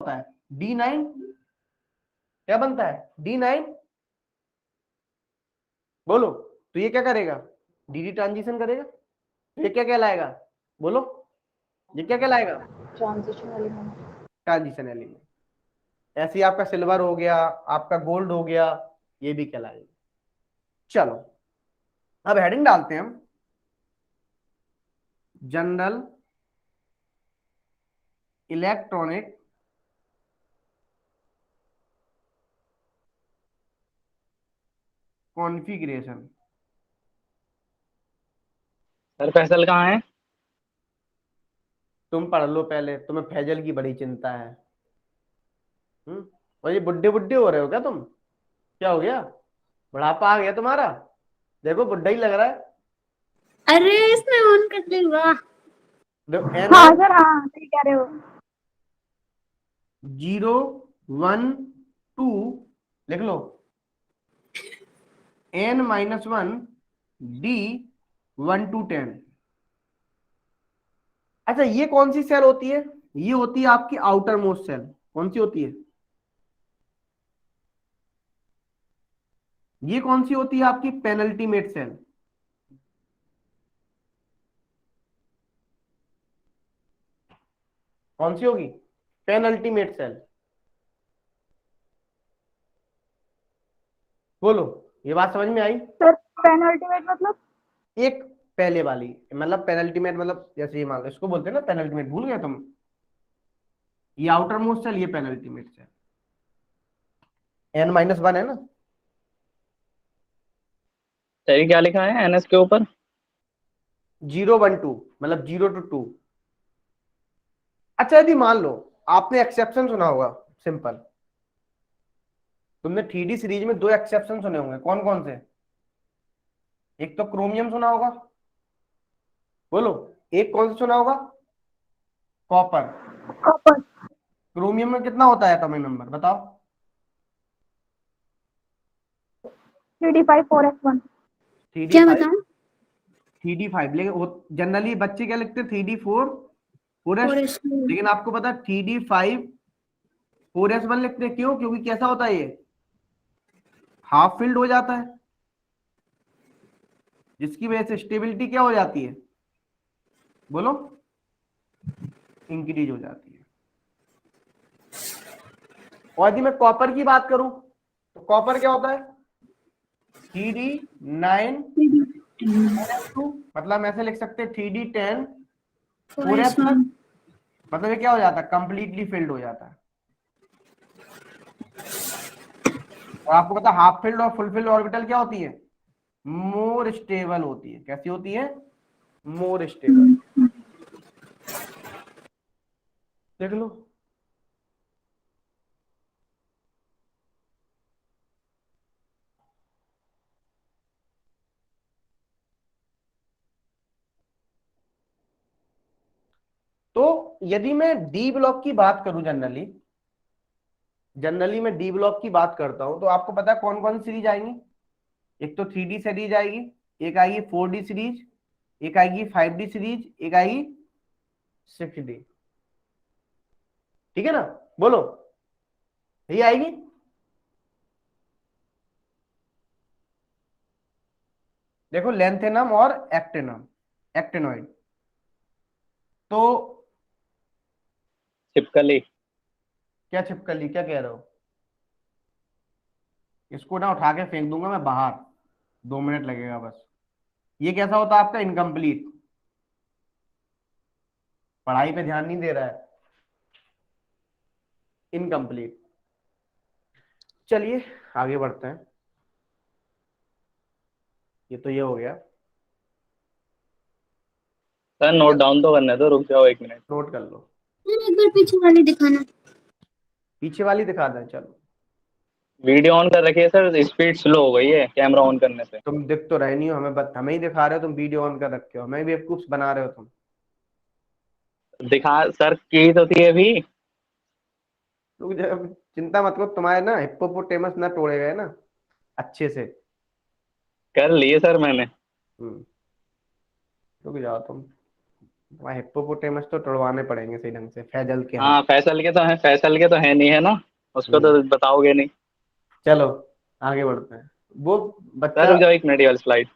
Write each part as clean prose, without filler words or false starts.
होता है D9, क्या बनता है D9, बोलो। तो ये क्या करेगा, डी ट्रांजिशन करेगा, तो ये क्या कहलाएगा, बोलो, ये क्या कहलाएगा, ट्रांजिशन एलिमेंट। Transition element. ऐसे ही आपका सिल्वर हो गया, आपका गोल्ड हो गया, ये भी कहलाएगा। चलो अब हेडिंग डालते हैं हम, general electronic configuration. Sir Faisal कहाँ है? तुम पढ़ लो पहले, तुम्हें फैजल की बड़ी चिंता है। और ये बुड्ढे बुड्ढे हो रहे हो क्या तुम, क्या हो गया, बुढ़ापा आ गया तुम्हारा, देखो बुड्ढा ही लग रहा है। अरे इसमें ऑन कर दे, वाह। एन हाँ सर, हाँ सही कह रहे हो। 0 1 2 लिख लो, n-1 d 1 to 10। अच्छा ये कौन सी सेल होती है, ये होती है आपकी आउटर मोस्ट सेल। कौन सी होती है, ये कौन सी होती है आपकी पेनल्टीमेट सेल। कौन सी होगी, पेनल्टीमेट सेल, बोलो। ये बात समझ में आई। सर पेनल्टीमेट मतलब? एक पहले वाली, मतलब पेनल्टीमेट मतलब जैसे ये मान लो, इसको बोलते हैं ना पेनल्टीमेट, भूल गए तुम। ये आउटर मोस्ट सेल, ये पेनल्टीमेट सेल, n-1 है ना। सही क्या लिखा है एनएस के ऊपर? 0 1 2 मतलब 0 to 2। अच्छा यदि मान लो, आपने एक्सेप्शन सुना होगा, सिंपल, तुमने 3D सीरीज में 2 एक्सेप्शन सुने होंगे, कौन कौन से, एक तो क्रोमियम सुना होगा, बोलो, एक कौन सा सुना होगा, कॉपर। कॉपर। क्रोमियम में कितना होता है एटॉमिक नंबर बताओ, 3d5 4s1। क्या 3D5, बताऊं? 3D5, लेकिन जनरली बच्चे क्या लिखते हैं 3D4 4s, और इसमें लेकिन आपको पता 3D5 4s1 लिखते हैं, क्यों, क्योंकि कैसा होता है ये, हाफ फिल्ड हो जाता है, जिसकी वजह से स्टेबिलिटी क्या हो जाती है, बोलो, इंक्रीज हो जाती है। और यदि मैं कॉपर की बात करूं, तो कॉपर क्या होता है 3D9 मतलब ऐसे लिख सकते हैं 3D10 4s1, मतलब ये क्या हो जाता है, कंप्लीटली फिल्ड हो जाता है। और आपको पता हाफ फिल्ड और फुल फिल्ड ऑर्बिटल क्या होती है, मोर स्टेबल होती है। कैसी होती है, मोर स्टेबल, देख लो। तो यदि मैं डी ब्लॉक की बात करूं, जनरली मैं डी ब्लॉक की बात करता हूं, तो आपको पता है कौन कौन सी सीरीज आएंगी, एक तो 3D सीरीज आएगी, एक आएगी 4D सीरीज, एक आएगी 5D सीरीज, एक आएगी 6D। ठीक है ना, बोलो, यही आएगी। देखो लेंथेनम और एक्टेनम, एक्टेनॉइड। तो छिपकली। क्या छिपकली, क्या कह रहे हो, इसको ना उठा के फेंक दूंगा मैं बाहर, 2 मिनट लगेगा बस। ये कैसा होता है आपका, इनकम्प्लीट, पढ़ाई पे ध्यान नहीं दे रहा है, इनकम्प्लीट। चलिए आगे बढ़ते हैं, ये तो ये हो गया, सर नोट डाउन तो करने दो, रुक जाओ 1 मिनट। नोट कर लो। एक बार पीछे वाली दिखाना। पीछे वाली दिखा दें, चलो। वीडियो ऑन कर रखिए सर, स्पीड स्लो हो गई है कैमरा ऑन करने से। तुम दिख तो रहे नहीं हो हमें, हमें ही दिखा रहे हो, तुम वीडियो ऑन कर रखे हो, हमें बेवकूफ बना रहे हो तुम। दिखा सर, की तो थी अभी। रुक जाओ, चिंता मत करो, तुम्हारे ना हिप्पोपोटेमस ना तोड़े गए ना अच्छे से। कर लिए सर मैंने। रुक जाओ तुम, वहाँ हिप्पोपोटेमस तो तोड़वाने पड़ेंगे सही ढंग से फैजल के हाथ। हाँ फैसल के तो है नहीं है ना, उसको तो बताओगे नहीं। चलो आगे बढ़ते हैं। वो सर बच्चा रुक जाओ 1 मिनट, ये वाली स्लाइड।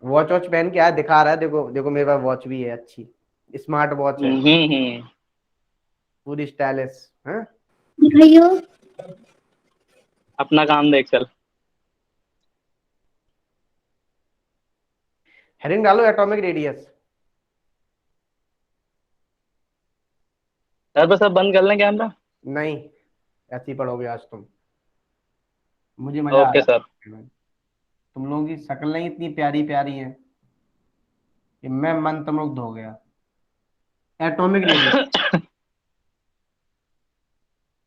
वॉच वॉच पहन के आया, दिखा रहा है, देखो देखो मेरे पास वॉच भी है, अच्छी स्मार्ट वॉच है, हम्म। पूरी स्टाइलिश है। दिखाइयो। अपना काम देख चल। हेडिंग डालो एटॉमिक रेडियस। सर बस अब बंद कर लें कैमरा। नहीं, ऐसे ही पढ़ोगे आज तुम, मुझे मजा आ ओके रहा सर। है। तुम लोगों की शक्लें इतनी प्यारी प्यारी हैं कि मैं मंत्रमुग्ध हो गया। एटॉमिक रेडियस,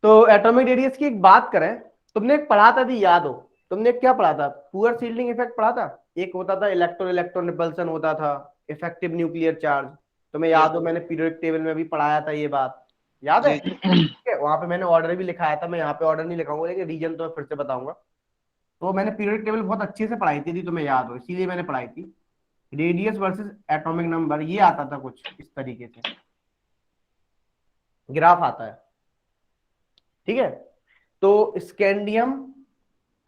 तो एटॉमिक रेडियस की एक बात करें, तुमने एक पढ़ा था, यदि याद हो, तुमने क्या पढ़ा था, पुअर शील्डिंग इफेक्ट पढ़ा था। एक होता था इलेक्ट्रॉन इलेक्ट्रॉन रिपल्सन होता था, इफेक्टिव न्यूक्लियर चार्ज। तुम्हें याद हो मैंने पीरियोडिक टेबल में भी पढ़ाया था ये बात, याद है? ठीक है, वहां पे मैंने ऑर्डर भी लिखाया था, मैं यहाँ पे ऑर्डर नहीं लिखाऊंगा लेकिन रीजन तो मैं फिर से बताऊंगा। तो मैंने पीरियोडिक टेबल बहुत अच्छे से पढ़ाई थी, तुम्हें याद हो, इसीलिए मैंने पढ़ाई थी। रेडियस वर्सेस एटॉमिक नंबर, ये आता था कुछ इस तरीके से, ग्राफ आता है, ठीक है। तो स्कैंडियम,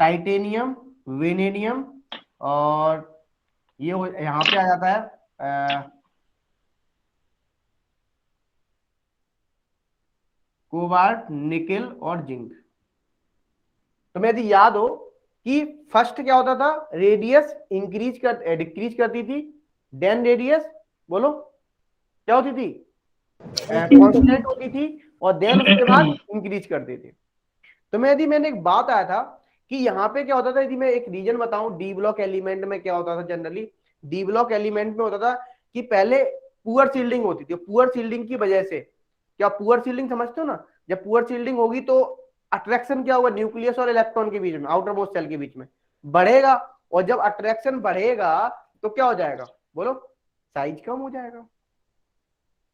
टाइटेनियम, वेनेडियम, और ये यहाँ पे आ जाता है कोबाल्ट, निकेल और जिंक। तुम्हें यदि याद हो कि फर्स्ट क्या होता था, रेडियस इंक्रीज कर डिक्रीज करती थी, देन रेडियस, बोलो क्या होती थी, कांस्टेंट होती थी, और देन उसके बाद इंक्रीज करती थी। तो मैं यदि मैंने एक बात आया था कि यहाँ पे क्या होता था, यदि मैं एक रीजन बताऊं, डी ब्लॉक एलिमेंट में क्या होता था जनरली, डी ब्लॉक एलिमेंट में होता था कि पहले पुअर सील्डिंग होती थी, पुअर सील्डिंग की वजह से, क्या पुअर सील्डिंग समझते हो ना, जब पुअर सील्डिंग होगी तो अट्रैक्शन क्या होगा, न्यूक्लियस और इलेक्ट्रॉन के बीच में, आउटर मोस्ट सेल के बीच में बढ़ेगा, और जब अट्रैक्शन बढ़ेगा तो क्या हो जाएगा, बोलो, साइज कम हो जाएगा,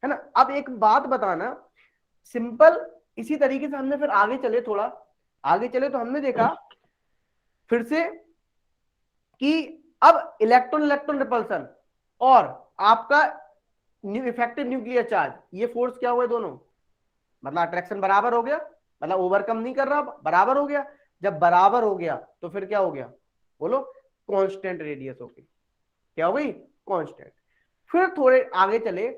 है ना। अब एक बात बताना, सिंपल, इसी तरीके से हमने फिर आगे चले, थोड़ा आगे चले तो हमने देखा फिर से कि अब इलेक्ट्रॉन इलेक्ट्रॉन रिपल्सन और आपका इफेक्टिव न्यूक्लियर चार्ज, ये फोर्स क्या हुए दोनों, मतलब अट्रैक्शन बराबर हो गया, मतलब ओवरकम नहीं कर रहा, बराबर हो गया। जब बराबर हो गया तो फिर क्या हो गया, बोलो, कांस्टेंट रेडियस हो गई, क्या हो गई, कांस्टेंट। फिर थोड़े आगे चले,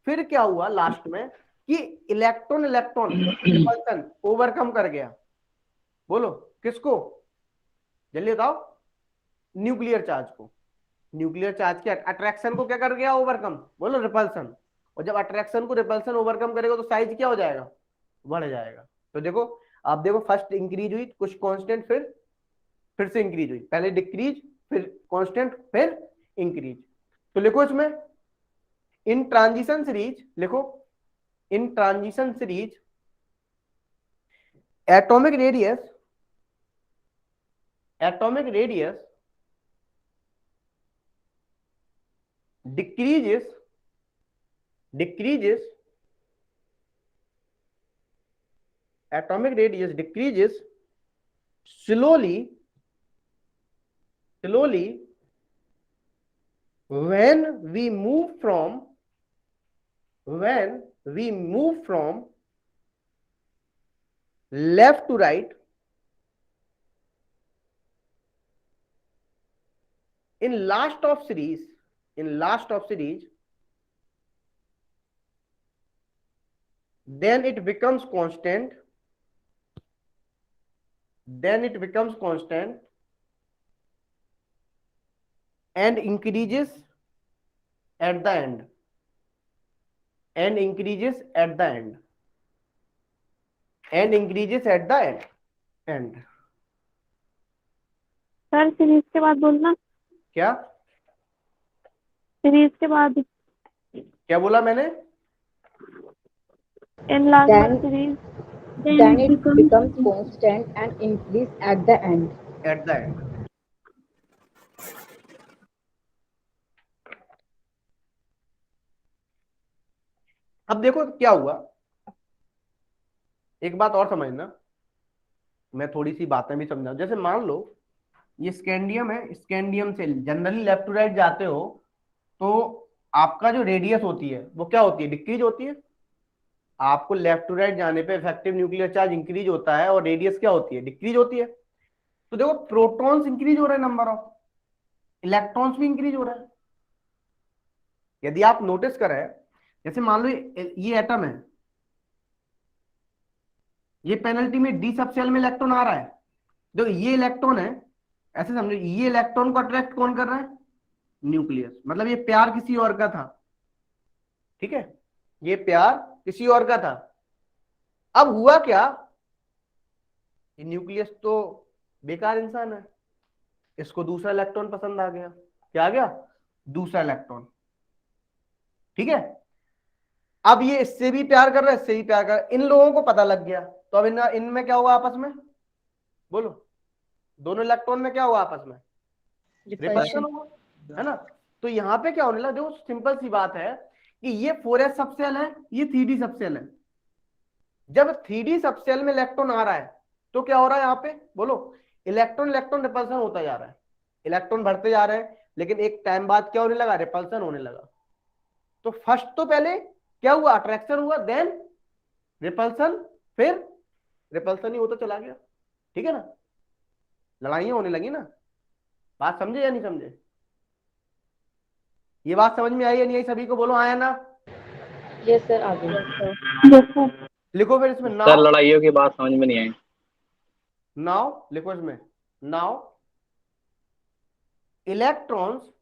फिर क्या हुआ लास्ट में कि इलेक्ट्रॉन इलेक्ट्रॉन रिपल्सन ओवरकम कर गया, बोलो किसको, जल्दी बताओ, न्यूक्लियर चार्ज को, न्यूक्लियर चार्ज के अट्रैक्शन को क्या कर गया, ओवरकम, बोलो रिपल्सन। और जब अट्रैक्शन को रिपल्सन ओवरकम करेगा तो साइज क्या हो जाएगा, बढ़ जाएगा। तो देखो, आप देखो फर्स्ट इंक्रीज हुई कुछ कांस्टेंट, फिर से इंक्रीज हुई, पहले डिक्रीज, फिर कांस्टेंट, फिर इंक्रीज। तो लिखो इसमें, इन ट्रांजिशन सीरीज, लिखो इन transition series atomic radius, atomic radius decreases decreases atomic radius decreases slowly when we move from left to right in last of series, then it becomes constant, and increases at the end, and increases at the end, and increases at the end. Sir series के बाद बोलना, क्या series के बाद, क्या बोला मैंने, in last Then, series, then it becomes constant and increase at the end. at the end। अब देखो क्या हुआ, एक बात और समझना, मैं थोड़ी सी बातें भी समझाऊं। जैसे मान लो ये स्कैंडियम है, स्कैंडियम से जनरली लेफ्ट टू राइट जाते हो तो आपका जो रेडियस होती है वो क्या होती है, डिक्रीज होती है। आपको लेफ्ट टू राइट जाने पे इफेक्टिव न्यूक्लियर चार्ज इंक्रीज होता है और रेडियस क्या होती है, डिक्रीज होती है। तो देखो प्रोटॉन्स इंक्रीज हो रहे हैं, नंबर ऑफ इलेक्ट्रॉन्स भी इंक्रीज हो रहा है। यदि आप नोटिस करें, जैसे मान लो ये एटम है, ये पेनल्टी में डी सब सेल में इलेक्ट्रॉन आ रहा है। देखो ये इलेक्ट्रॉन है, ऐसे समझो, ये इलेक्ट्रॉन को अट्रैक्ट कौन कर रहा है, न्यूक्लियस। मतलब ये प्यार किसी और का था, ठीक है, ये प्यार किसी और का था। अब हुआ क्या, ये न्यूक्लियस तो बेकार इंसान है, इसको दूसरा इलेक्ट्रॉन पसंद आ गया। क्या आ गया, दूसरा इलेक्ट्रॉन, ठीक है। अब ये इससे भी प्यार कर रहा है, इससे भी प्यार कर रहा है, इन लोगों को पता लग गया। तो अब इनमें क्या हुआ आपस में, बोलो, दोनों इलेक्ट्रॉन में क्या हुआ आपस में, रिपल्शन हुआ, है ना। तो यहाँ पे क्या होने लगा, देखो सिंपल सी बात है कि ये 4s सबसेल है, ये 3d सबसेल है। जब 3d सबसेल में इलेक्ट्रॉन आ रहा है तो क्या हो रहा है यहाँ पे, बोलो, इलेक्ट्रॉन इलेक्ट्रॉन रिपल्सन होता जा रहा है, इलेक्ट्रॉन बढ़ते जा रहे हैं, लेकिन एक टाइम बाद क्या होने लगा, रिपल्सन होने लगा। तो फर्स्ट तो पहले क्या हुआ, अट्रैक्शन हुआ, देन रिपल्सन, फिर रिपल्सन ही होता चला गया, ठीक है ना। लड़ाइयां होने लगी ना। बात समझे या नहीं समझे, ये बात समझ में आई या नहीं आई, सभी को बोलो आया ना। यस सर, आगे। Yes sir. लिखो फिर इसमें सर नाउ, लड़ाइयों की बात समझ में नहीं आई। नाउ लिखो इसमें, now electrons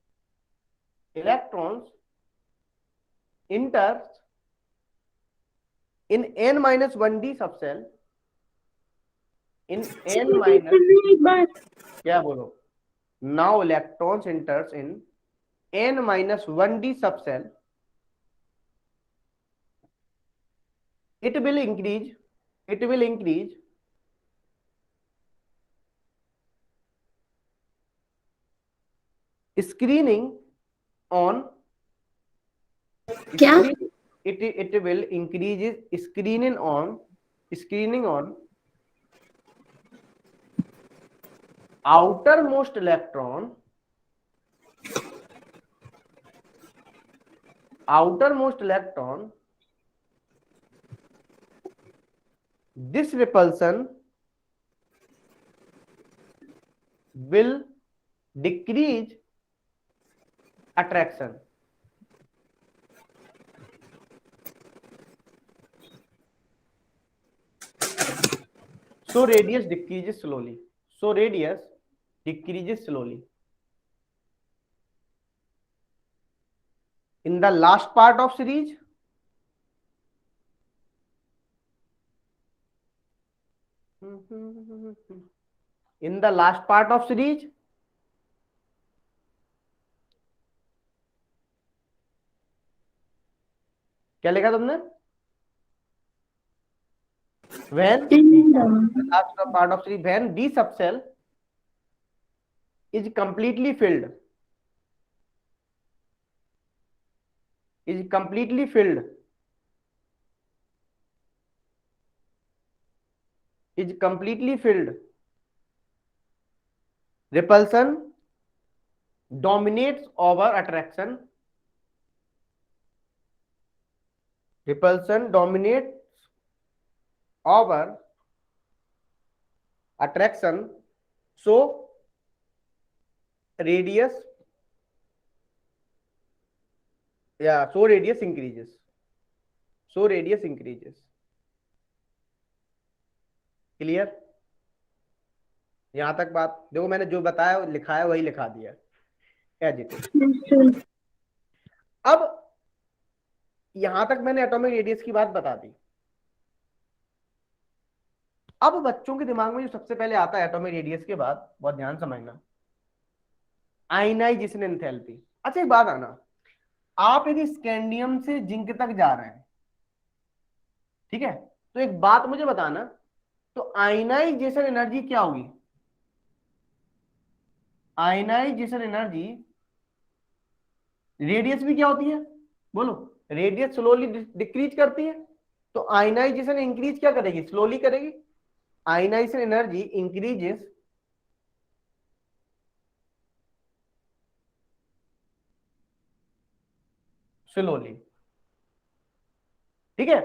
enters in n-1d subcell, in n minus, एक बार क्या बोलो, now electrons enters in n-1d subcell, it will increase screening on, क्या? it will increase screening on outermost electron this repulsion will decrease attraction. So radius decreases slowly. In the last part of series, क्या लिखा तुमने, when last part of series, when D subcell is completely filled, repulsion dominates over attraction. So radius increases. Clear, यहां तक बात। देखो मैंने जो बताया लिखा है वही लिखा दिया एज इट इज। अब यहां तक मैंने एटॉमिक रेडियस की बात बता दी। अब बच्चों के दिमाग में जो सबसे पहले आता है एटॉमिक रेडियस के बाद, बहुत ध्यान समझना, आयनाइजेशन एंथैल्पी। अच्छा एक बात आना, आप यदि स्कैंडियम से जिंक तक जा रहे हैं, ठीक है, तो एक बात मुझे बताना, तो आयनाइजेशन एनर्जी क्या होगी, आयनाइजेशन एनर्जी, रेडियस भी क्या होती है, बोलो, रेडियस स्लोली डिक्रीज करती है, तो आयनाइजेशन इंक्रीज क्या करेगी, स्लोली करेगी। Ionization energy increases slowly. ठीक है,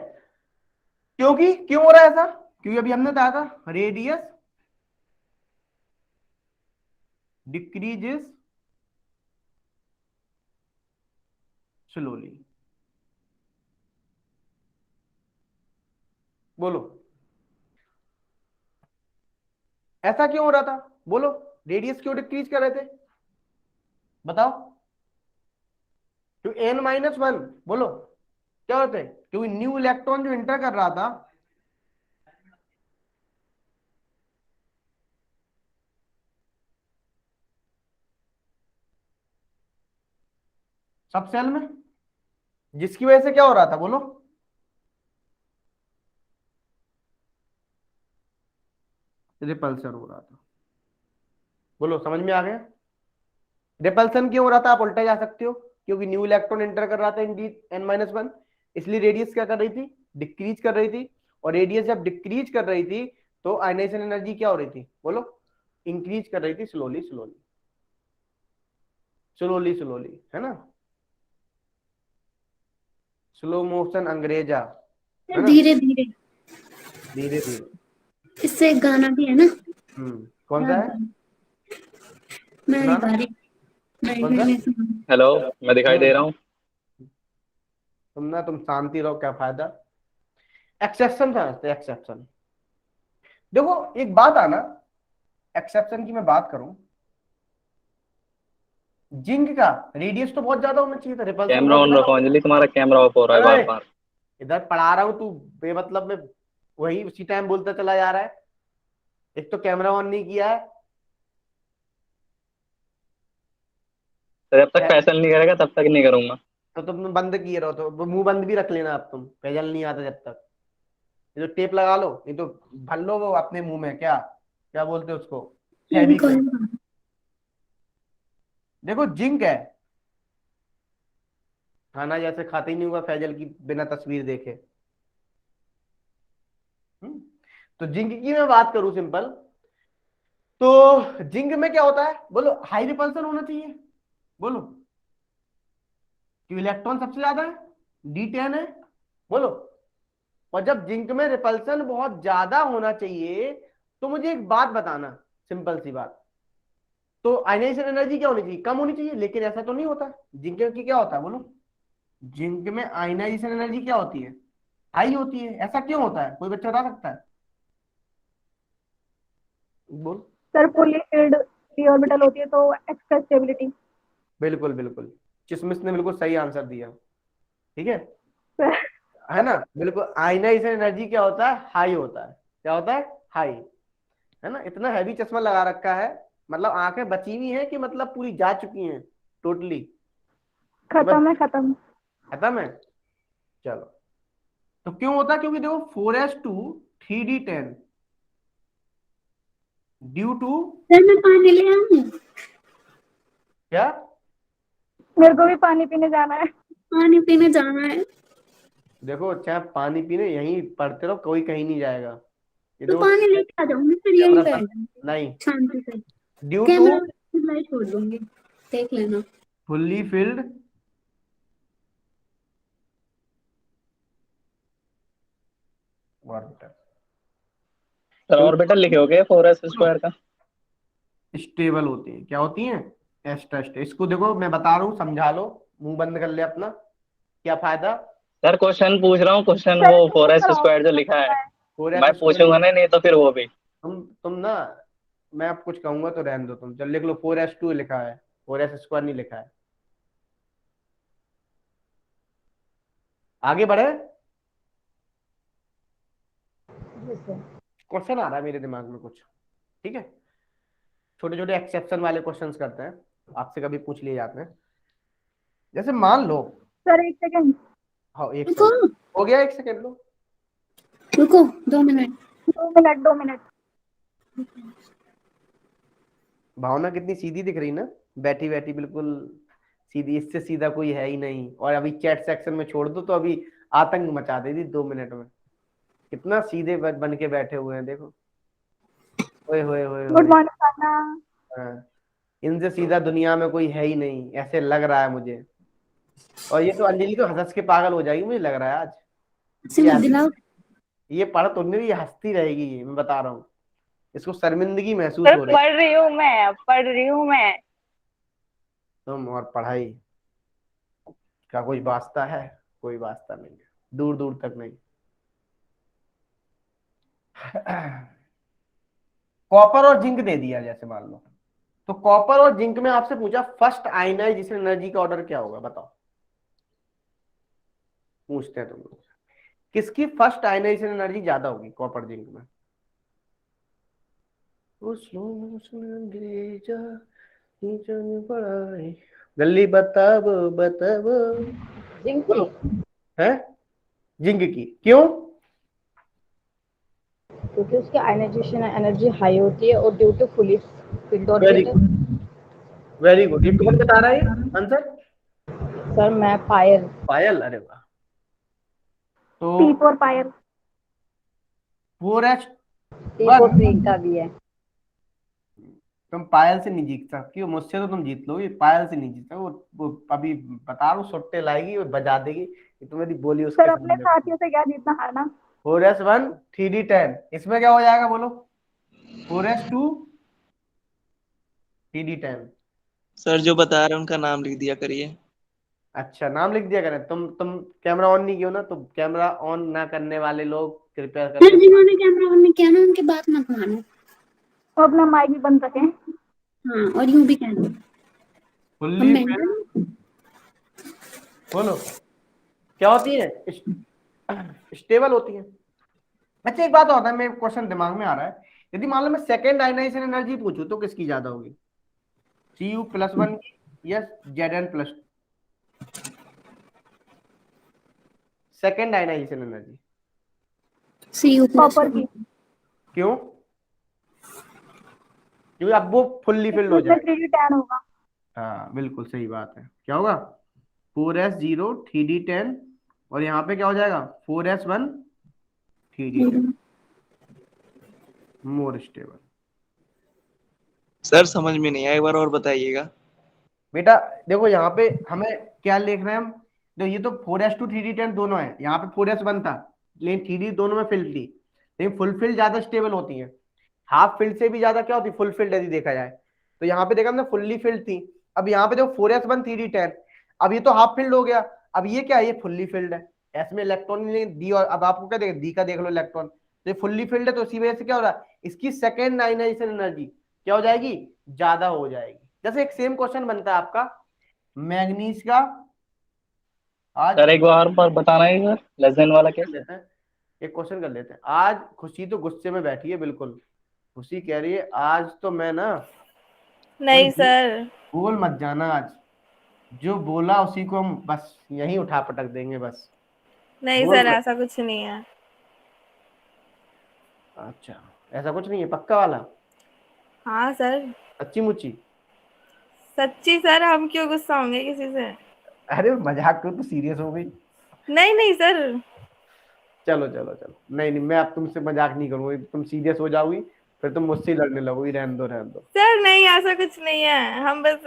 क्योंकि क्यों हो रहा है ऐसा? क्योंकि अभी हमने बताया था रेडियस डिक्रीजेस स्लोली। बोलो ऐसा क्यों हो रहा था? बोलो रेडियस क्यों डिक्रीज कर रहे थे? बताओ। तो n-1, बोलो क्या होते हैं? क्योंकि न्यू इलेक्ट्रॉन जो इंटर कर रहा था सब सेल में, जिसकी वजह से क्या हो रहा था? बोलो रिपल्सन हो रहा था। बोलो समझ में आ गया? रिपल्सन क्यों हो रहा था? आप उल्टा जा सकते हो, क्योंकि न्यू इलेक्ट्रॉन एंटर कर रहा था इंडीड n-1, इसलिए रेडियस क्या कर रही थी? डिक्रीज कर रही थी। और रेडियस जब डिक्रीज कर रही थी तो आयनाइजेशन एनर्जी क्या हो रही थी? बोलो इंक्रीज कर रही थी, स्लोली स्लोली स्लोली स्लोली, है ना? स्लो मोशन अंग्रेजा, है ना? धीरे धीरे। धीरे धीरे। इससे एक गाना भी है ना। कौन सा है? मेरी सुनाना। बारी। नहीं कौन सा? मैंने सुना। हेलो, मैं दिखाई दे रहा हूँ। तुम शांति रहो, क्या फायदा? एक्सेप्शन समझते, एक्सेप्शन। देखो एक बात आना, एक्सेप्शन की मैं बात करूं, जिंक का रेडियस तो बहुत ज्यादा होना चाहिए था, रिपल्सन कैमरा बहुत ऑन ज्यादा। रखो अंजलि, तुम्हारा कैमरा ऑफ हो रहा है बार अरे बार। इधर पढ़ा रहा हूं, तू बेमतलब में वही उसी टाइम बोलता चला जा रहा है। एक तो कैमरा ऑन नहीं किया है। तो जब तक फैसल नहीं करेगा तब तक नहीं करूंगा। तो तुम बंद किए रहो, तो मुंह बंद भी रख लेना अब तुम, पेजल नहीं आता जब तक। ये तो टेप लगा लो, नहीं तो भर लो वो अपने मुंह में, क्या क्या बोलते हैं उसको, फेविकोल। देखो जिंक है, खाना जैसे खाते ही नहीं हुआ फैजल की बिना तस्वीर देखे। हम्म? तो जिंक की मैं बात करूं सिंपल, तो जिंक में क्या होता है? बोलो हाई रिपल्सन होना चाहिए। बोलो क्यों? इलेक्ट्रॉन सबसे ज्यादा है, D10 है। बोलो, और जब जिंक में रिपल्सन बहुत ज्यादा होना चाहिए तो मुझे एक बात बताना, सिंपल सी बात, तो आयनाइजेशन एनर्जी क्या होनी चाहिए? कम होनी चाहिए। लेकिन ऐसा तो नहीं होता। जिंक की क्या होता है? बोलो जिंक में आयनाइजेशन एनर्जी क्या होती है? हाई होती है। ऐसा क्यों होता है? कोई बच्चा बता सकता है? बोल। सर पुली फील्ड डी ऑर्बिटल होती है तो एक्स्ट्रा स्टेबिलिटी। बिल्कुल बिल्कुल, किशमिश ने बिल्कुल सही आंसर दिया। ठीक है ना? बिल्कुल, आयनाइजेशन एनर्जी क्या होता है? हाई होता है। क्या होता है? हाई। है ना? इतना हैवी चश्मा लगा रखा है, मतलब आंखें बची हुई हैं कि मतलब पूरी जा चुकी हैं टोटली? खत्म है खत्म। खत्म है। चलो, तो क्यों होता है? क्योंकि देखो 4s2 3d10 due to sir मैं पानी ले आऊं? क्या? मेरे को भी पानी पीने जाना है। पानी पीने जाना है। देखो चाहे पानी पीने यहीं पढ़ते रहो, कोई कहीं नहीं जाएगा। ये तो देखो पानी लेके आ जाऊंगी फिर यहीं कैमरा पे नहीं, शांति से। ड्यू टू कैमरा लाइट छोड़ दूंगी, देख लेना। Fully filled orbital. Sir orbital लिखे होगे 4s² का। स्टेबल होती है। क्या होती हैं? एस्टा स्टे। इसको देखो मैं बता रहा हूँ, समझा लो, मुंह बंद कर ले अपना, क्या फायदा? सर क्वेश्चन पूछ रहा हूँ, क्वेश्चन सर वो इसमें सर 4s² जो लिखा है। फोर मैं एस स्क्वायर पूछूंगा नहीं तो फिर वो भी। तुम ना, मैं अब कुछ कहूंगा तो रहने दो तुम, चल लिख लो 4s2 लिखा है, 4s² नहीं लिखा है। आगे बढ़े। क्वेश्चन आ रहा है मेरे दिमाग में कुछ। ठीक है, छोटे छोटे एक्सेप्शन वाले क्वेश्चंस करते हैं, आपसे कभी पूछ लिए जाते हैं। जैसे मान लो, सर एक सेकंड। हाँ एक रुको सेकंड हो गया, एक सेकंड लो। रुको 2 मिनट। 2 minute 2 minute. भावना कितनी सीधी दिख रही ना, बैठी बैठी बिल्कुल सीधी, इससे सीधा कोई है ही नहीं। और अभी चैट सेक्शन में छोड़ दो तो अभी आतंक मचा देती 2 मिनट में। कितना सीधे बन के बैठे हुए हैं, देखो। ओए होए होए गुड होए। मॉर्निंग खाना। हाँ, इनसे सीधा दुनिया में कोई है ही नहीं, ऐसे लग रहा है मुझे। और ये तो अंजलि तो हंस के पागल हो जाएगी मुझे लग रहा है आज। से ये मत दिलाओ। ये पढ़ तो नहीं, ये हंसती रहेगी, ये मैं बता रहा हूँ, इसको शर्मिंदगी महसूस सर हो रही है। पढ़ रही हूँ मैं, पढ़ रही हूँ मैं। तुम और पढ़ाई का कोई वास्ता है? कोई वास्ता नहीं है, दूर दूर तक नहीं। कॉपर और जिंक दे दिया जैसे मान लो, तो कॉपर और जिंक में आपसे पूछा फर्स्ट आयनाइजेशन एनर्जी का ऑर्डर क्या होगा, बताओ। पूछते हैं तुम लोग, किसकी फर्स्ट आयनाइजेशन एनर्जी ज्यादा होगी कॉपर जिंक में? जल्दी बताओ बताओ। जिंक बोलो। की, है? जिंक की क्यों? क्योंकि उसकी आयनाइजेशन एनर्जी हाई होती है और due to fully filled very orbit. Good, very good. ये कौन बता रहा है आंसर? सर मैं पायल। पायल, अरे वाह। तो P for Payal. 3 4H1। for Priyanka भी है। तुम पायल से नहीं जीत सकती हो, मुझसे तो तुम जीत लो, ये पायल से नहीं जीत सकते। वो अभी बता रहा हूँ, सुट्टे लाएगी, वो बजा देगी कि तुम्हें बोली उसके सर अपने सामने। साथियों से क्या जीतना हारना। 4S1 3D10, इसमें क्या हो जाएगा बोलो? 4S2 3D10। सर जो बता रहे हैं उनका नाम लिख दिया करिए। अच्छा, नाम लिख दिया करें। तुम कैमरा ऑन नहीं किया ना, तो कैमरा ऑन ना करने वाले लोग कृपया सर करके जिन्होंने कैमरा ऑन नहीं किया ना उनकी बात मत मानो। वो अपना माइक भी बंद रखें। हाँ, और यूं भी कह दो। हम फुल्ली फिल्म। मेंटल। बोलो, क्या होती है? स्टेबल होती है। अच्छा, एक बात होता है, मेरे क्वेश्चन दिमाग में आ रहा है, यदि मान लो मैं सेकेंड आयनाइजेशन एनर्जी पूछूं तो किसकी ज्यादा होगी? Cu+1 की या Zn+2? Second ionization energy copper Cu+1। की, क्यों? क्योंकि अब वो फुल्ली फिल्ड क्योंकि हो उसमें जाएगा। 3D10 होगा। हाँ बिल्कुल सही बात है, क्या होगा? 4S0 3D10, और यहाँ पे क्या हो जाएगा? 4S1 3D10, more stable. Sir समझ में नहीं आया, एक बार और बताइएगा। बेटा देखो, यहाँ पे हमें क्या लिख रहे हैं हम? ये तो 4S2 3D10 दोनों है, यहाँ पे 4S1 था, लेकिन 3D दोनों में फिल्ड थी, लेकिन फुल फिल्ड ज्यादा स्टेबल होती है। हाफ फील्ड से भी ज्यादा क्या होती है? फुल फील्ड यदि देखा जाए तो। यहाँ पे देखा हमने फुल्ली फील्ड थी। अब यहाँ पे देखो 4S1 3D10, अब ये तो हाफ फील्ड हो गया। अब ये क्या है? ये फुल्ली फील्ड है। एस में इलेक्ट्रॉन नहीं दी, और अब आपको क्या देगा? डी का देख लो इलेक्ट्रॉन, तो ये फुल्ली फील्ड है, तो इसी वजह से क्या हो रहा है? इसकी सेकेंड आयनाइजेशन एनर्जी क्या हो जाएगी? ज्यादा हो जाएगी। जैसे एक सेम क्वेश्चन बनता है आपका मैग्नीज का। आज सर एक बार पर बताना है सर, लेस देन वाला कर केस। लेते हैं, एक क्वेश्चन कर लेते हैं। आज खुशी तो गुस्से में बैठी है बिल्कुल। खुशी कह रही है आज तो मैं ना, कोई नहीं सर। बोल मत जाना आज, जो बोला उसी को हम बस यहीं उठा पटक देंगे बस। नहीं बोल सर, मत। ऐसा कुछ नहीं है। अच्छा, ऐसा कुछ नहीं है पक्का वाला? हाँ सर। सच्ची मुच्ची? सच्ची सर, हम क्यों गुस्सा होंगे किसी से। अरे मजाक तो सीरियस हो गई। नहीं नहीं सर। चलो चलो चलो, नहीं नहीं, मैं अब तुमसे मजाक नहीं करूंगी, तुम सीरियस हो जाओगी, फिर तुम मुझसे ही लड़ने लगोगी। रहने दो रहने दो। सर नहीं, ऐसा कुछ नहीं है, हम बस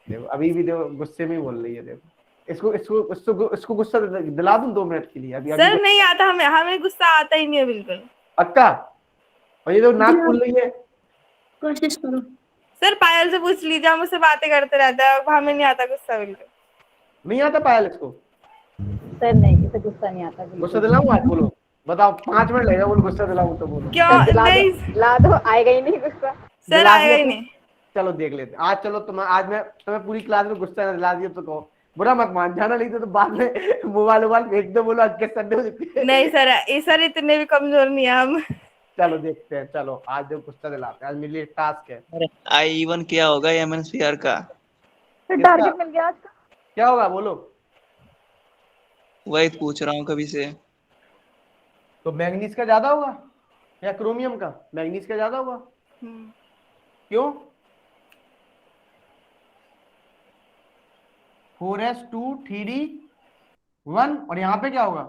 देखो अभी भी देखो गुस्से में ही बोल रही है, देखो। इसको इसको इसको इसको गुस्सा दिला दूं 2 मिनट के लिए? अभी अभी सर नहीं आता, हमें हमें गुस्सा आता ही नहीं है बिल्कुल। पक्का? और ये जो नाक दिलाओ, खुल रही है, कोशिश करो। सर पायल से पूछ लीजिए, हम उससे बातें करते रहते हैं, हमें नहीं आता गुस्सा बिल्कुल। नहीं आता पायल इसको? सर नहीं, इसे गुस्सा नहीं आता गुस्सा बिल्कुल। दिलाऊं आज? बोलो, बताओ, 5 मिनट लगेगा बोलो, गुस्सा दिलाऊं तो बोलो। सर क्यों नहीं? दिला दो, आएगा ही नहीं गुस्सा। सर दिला आएगा दिया ही तो नहीं। चलो देख लेते हैं। आज चलो आज मैं तुम्हें पूरी क्लास में गुस्सा ना दिला दिया तो कहो, बुरा मत मान जाना, नहीं तो बाद में मोबाइल वोबाइल फेंक दो, बोलो अक्के संडे। नहीं सर, सर इतने भी कमजोर नहीं है हम। चलो देखते हैं, चलो आज जो गुस्सा दिलाते हैं, आज मेरे लिए टास्क है। I1 क्या होगा एमएनसीआर का? फिर किसका? टारगेट मिल गया आज का। क्या होगा बोलो? वही पूछ रहा हूँ कभी से। तो मैग्नीज का ज्यादा होगा या क्रोमियम का? मैग्नीज का ज्यादा होगा। क्यों? 4S2 3D1, और यहाँ पे क्या होगा?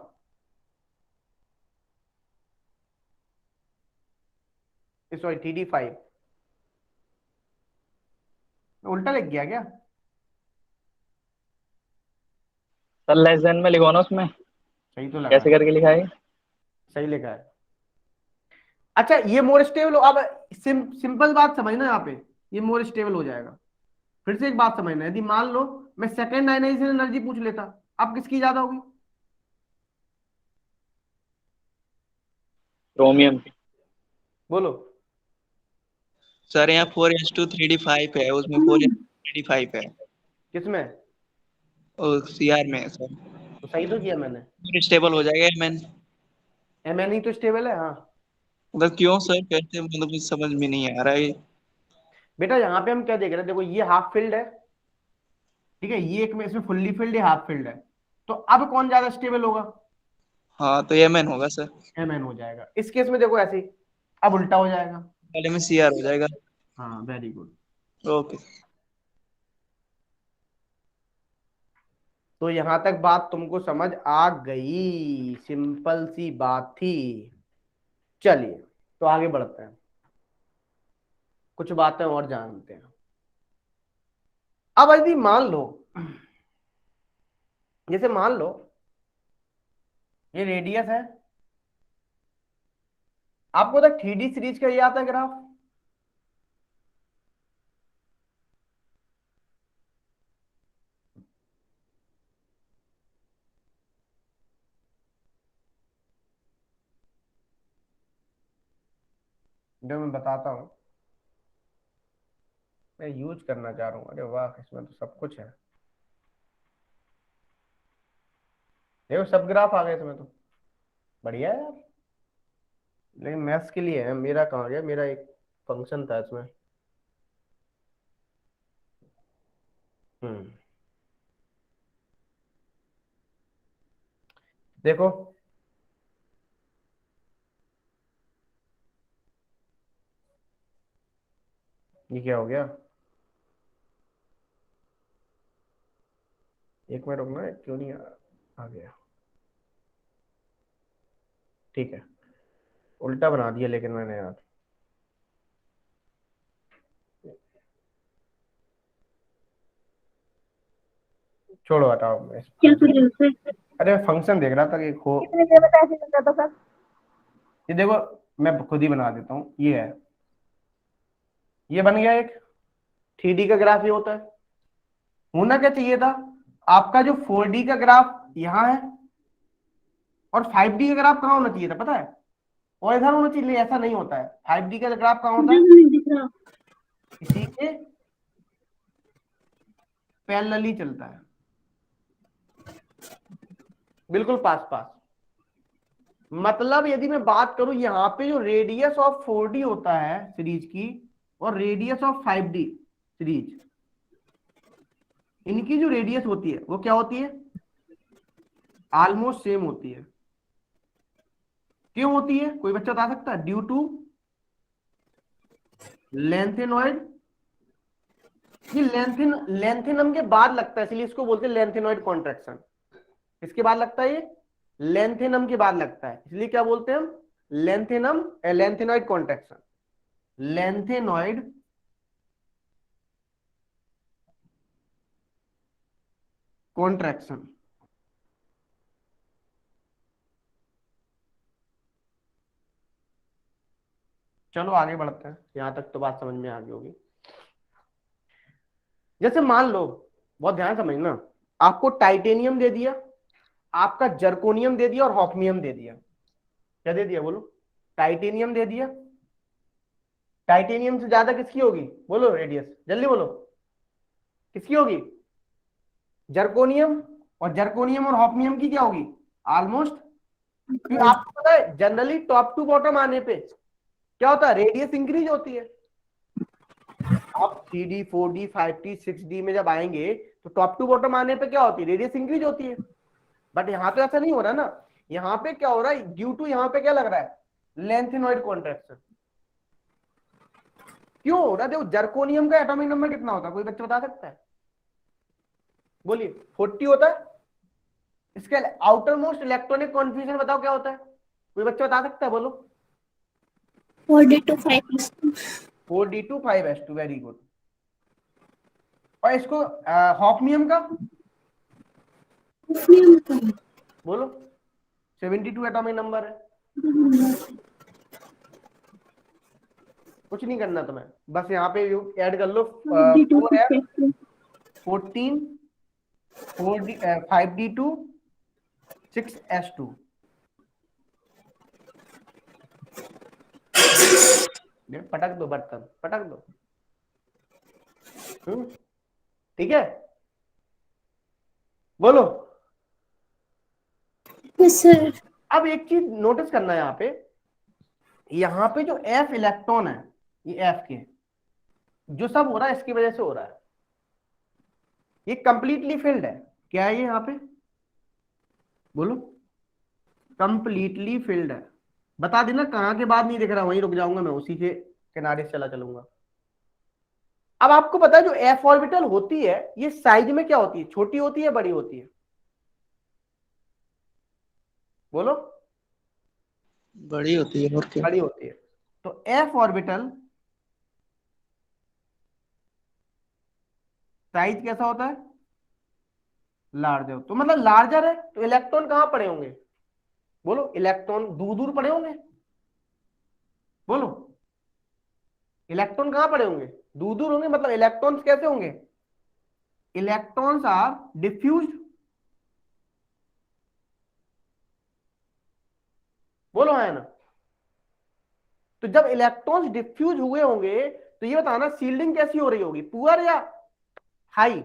Sorry 3D5। उल्टा लिख गया क्या? सर लेस देन में लिखो ना उसमें, सही तो लगा कैसे है, करके लिखा है? सही लिखा है। अच्छा ये मोर स्टेबल, अब सिंपल बात समझना यहाँ पे, ये मोर स्टेबल हो जाएगा। फिर से एक बात समझना, यदि मान लो मैं सेकंड आयनाइजेशन एनर्जी पूछ लेता, अब किसकी ज्यादा होगी? क्रोमियम की। बोलो। सर यहाँ 4:3D5 है, उसमें 4:3D5 है, किसमें? और CR में है सर। तो सही तो किया मैंने, स्टेबल हो जाएगा MN। एम ही तो स्टेबल है। हाँ मतलब क्यों सर, कैसे, मतलब कुछ समझ में नहीं आ रहा है। बेटा यहाँ पे हम क्या देख रहे हैं, देखो ये हाफ फील्ड है, ठीक है, ये एक में इसमें फुल्ली फील्ड है, हाफ फील्ड है, तो अब कौन ज्यादा स्टेबल होगा? हाँ तो MN होगा सर। एम हो जाएगा। इस केस में देखो ऐसे ही, अब उल्टा हो जाएगा। पहले में CR हो जाएगा। हाँ वेरी गुड। ओके। तो यहां तक बात तुमको समझ आ गई, सिंपल सी बात थी। चलिए तो आगे बढ़ते हैं, कुछ बातें और जानते हैं। अब यदि मान लो, जैसे मान लो ये रेडियस है, आपको तो 3D सीरीज का ये आता है ग्राफ, जो मैं बताता हूं, मैं यूज करना चाह रहा हूं। अरे वाह, इसमें तो सब कुछ है, देखो सब ग्राफ आ गए इसमें तो, बढ़िया है यार। लेकिन मैथ्स के लिए है, मेरा कहाँ गया, मेरा एक फंक्शन था इसमें। हम्म, देखो ये क्या हो गया, एक मिनट रुकना, क्यों नहीं आ गया, ठीक है, उल्टा बना दिया लेकिन मैंने यार, छोड़ो हटाओ क्या कर रहे हो सर? अरे फंक्शन देख रहा था कि हो, कितनी देर में कैसे चल जाता सर? ये देखो मैं खुद ही बना देता हूँ, ये है, ये बन गया एक 3D का ग्राफ, ये होता है। होना क्या चाहिए था, आपका जो 4D का ग्राफ यहाँ है, और 5D का ग्राफ कहाँ होना चाहिए था पता है? और इधर होना चाहिए, ऐसा नहीं होता है। 5D का ग्राफ कहाँ होता मुझे है? तो नहीं दिख रहा। इसी के पैरेलली चलता है, बिल्कुल पास पास। मतलब यदि मैं बात करूं, यहाँ पे जो रेडियस ऑफ 4D होता है सीरीज की, और रेडियस ऑफ 5D सीरीज, इनकी जो रेडियस होती है वो क्या होती है? ऑलमोस्ट सेम होती है। क्यों होती है, कोई बच्चा बता सकता है? ड्यू टू लेंथेनॉइड, ये लेंथेनम के बाद लगता है, इसलिए इसको बोलते हैं लेंथेनॉइड कॉन्ट्रैक्शन। इसके बाद लगता है, ये लेंथेनम के बाद लगता है, इसलिए क्या बोलते हैं हम? Lanthanoid contraction, lanthanoid contraction. चलो आगे बढ़ते हैं, यहां तक तो बात समझ में आ गई होगी। जैसे मान लो, बहुत ध्यान समझना, आपको टाइटेनियम दे दिया, आपका जर्कोनियम दे दिया, और हॉफनियम दे दिया। क्या दे दिया बोलो? टाइटेनियम दे दिया। टाइटेनियम से ज्यादा किसकी होगी बोलो, रेडियस, जल्दी बोलो, किसकी होगी? जर्कोनियम। और जर्कोनियम और हॉफनियम की क्या होगी? ऑलमोस्ट। क्योंकि आपको पता है जनरली टॉप टू बॉटम आने पे क्या होता है, रेडियस इंक्रीज होती है। आप 3D 4D 5D 6D में जब आएंगे तो टॉप टू बॉटम आने पे क्या होती है, रेडियस इंक्रीज होती है। बट यहाँ पे ऐसा नहीं हो रहा ना, यहाँ पे क्या हो रहा है, ड्यू टू यहाँ पे क्या लग रहा है, लेंथेनॉइड कॉन्ट्रैक्शन। क्यों हो रहा है? देखो जर्कोनियम का एटॉमिक नंबर कितना होता है, कोई बच्चा बता सकता है? बोलिए। 40 होता है। इसका आउटर मोस्ट इलेक्ट्रॉनिक कॉन्फ़िगरेशन बताओ क्या होता है, कोई बच्चा बता सकता है? बोलो। 4D to 5S2। 4D2 5S2, very good. और इसको हॉफनियम का उसमें बताओ। बोलो 72 एटॉमिक नंबर है। कुछ नहीं करना तुम्हें, बस यहाँ पे ऐड कर लो 4f 14 4d 5d2 6s2। पटक दो बर्तन, पटक दो। ठीक है, बोलो। सर अब एक चीज नोटिस करना है यहाँ पे जो f इलेक्ट्रॉन है, ये f के जो सब हो रहा है इसकी वजह से हो रहा है। ये कंप्लीटली फिल्ड है। क्या है ये यहाँ पे, बोलो। कंप्लीटली फिल्ड है। बता देना कहाँ के बाद नहीं दिख रहा, वहीं रुक जाऊंगा मैं, उसी के किनारे से चला चलूंगा। अब आपको पता है जो f ऑर्बिटल होती है ये साइज में क्या होती है, छोटी होती है बड़ी होती है, बोलो। बड़ी होती है और क्या। बड़ी होती है। तो f ऑर्बिटल साइज कैसा होता है, लार्जर। तो मतलब लार्जर है तो इलेक्ट्रॉन कहां पड़े होंगे, बोलो। इलेक्ट्रॉन दूर दूर पड़े होंगे, बोलो। इलेक्ट्रॉन कहां पड़े होंगे, दूर दूर होंगे। मतलब इलेक्ट्रॉन्स कैसे होंगे, इलेक्ट्रॉन्स आर डिफ्यूज्ड, बोलो है ना। तो जब इलेक्ट्रॉन्स डिफ्यूज हुए होंगे तो ये बताना शील्डिंग कैसी हो रही होगी, पुअर या हाई।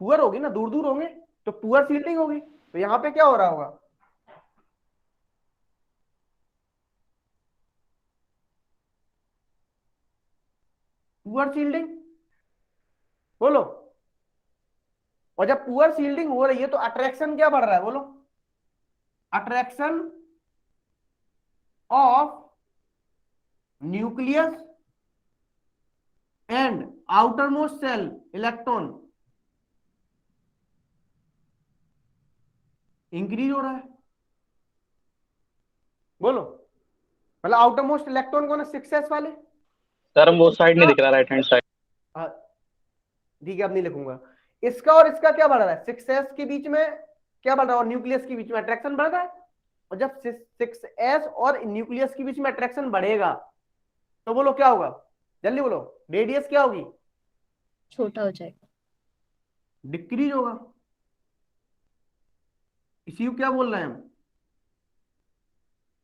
पुअर होगी ना, दूर दूर होंगे तो पुअर शील्डिंग होगी। तो यहां पे क्या हो रहा होगा, पुअर शील्डिंग, बोलो। और जब पुअर शील्डिंग हो रही है तो अट्रैक्शन क्या बढ़ रहा है, बोलो। Attraction of nucleus and outer most shell electron increase हो रहा है, बोलो। मतलब आउटर मोस्ट इलेक्ट्रॉन कौन है, 6s वाले। सर वो साइड नहीं दिख रहा, राइट हैंड साइड। ठीक है, अब नहीं लिखूंगा। इसका और इसका क्या बढ़ रहा है, 6s के बीच में क्या बढ़ रहा है और न्यूक्लियस के बीच में अट्रैक्शन बढ़ रहा है। और जब 6s और न्यूक्लियस के बीच में अट्रैक्शन बढ़ेगा तो बोलो क्या होगा, जल्दी बोलो। रेडियस क्या होगी, छोटा हो जाएगा। डिक्रीज होगा। इसी को क्या बोल रहे हैं हम,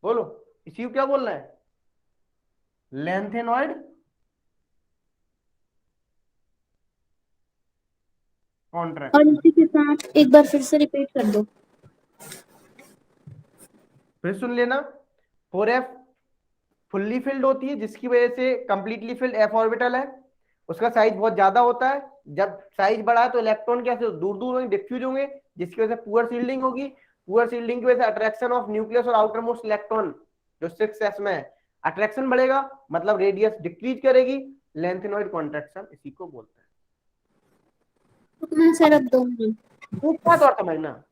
बोलो। इसी को क्या बोल रहे हैं, लेंथेनॉइड कॉन्ट्रैक्ट। और इसी के साथ एक बार फिर से रिपीट कर दो। फिर सुन लेना, 4f फुल्ली फिल्ड होती है जिसकी वजह से कंप्लीटली फिल्ड f ऑर्बिटल है, उसका साइज बहुत ज्यादा होता है। जब साइज बढ़ा है तो इलेक्ट्रॉन कैसे दूर दूर होंगे, डिफ्यूज होंगे, जिसकी वजह से पुअर शील्डिंग होगी। पुअर शील्डिंग की वजह से अट्रैक्शन ऑफ न्यूक्लियस और आउटर मोस्ट इलेक्ट्रॉन जो 6s में है, अट्रैक्शन बढ़ेगा, मतलब रेडियस डिक्रीज करेगी, लेंथेनॉइड कॉन्ट्रैक्शन इसी को बोलते मैं सर अब 2 मिनट। हैं। एक बात और समझना,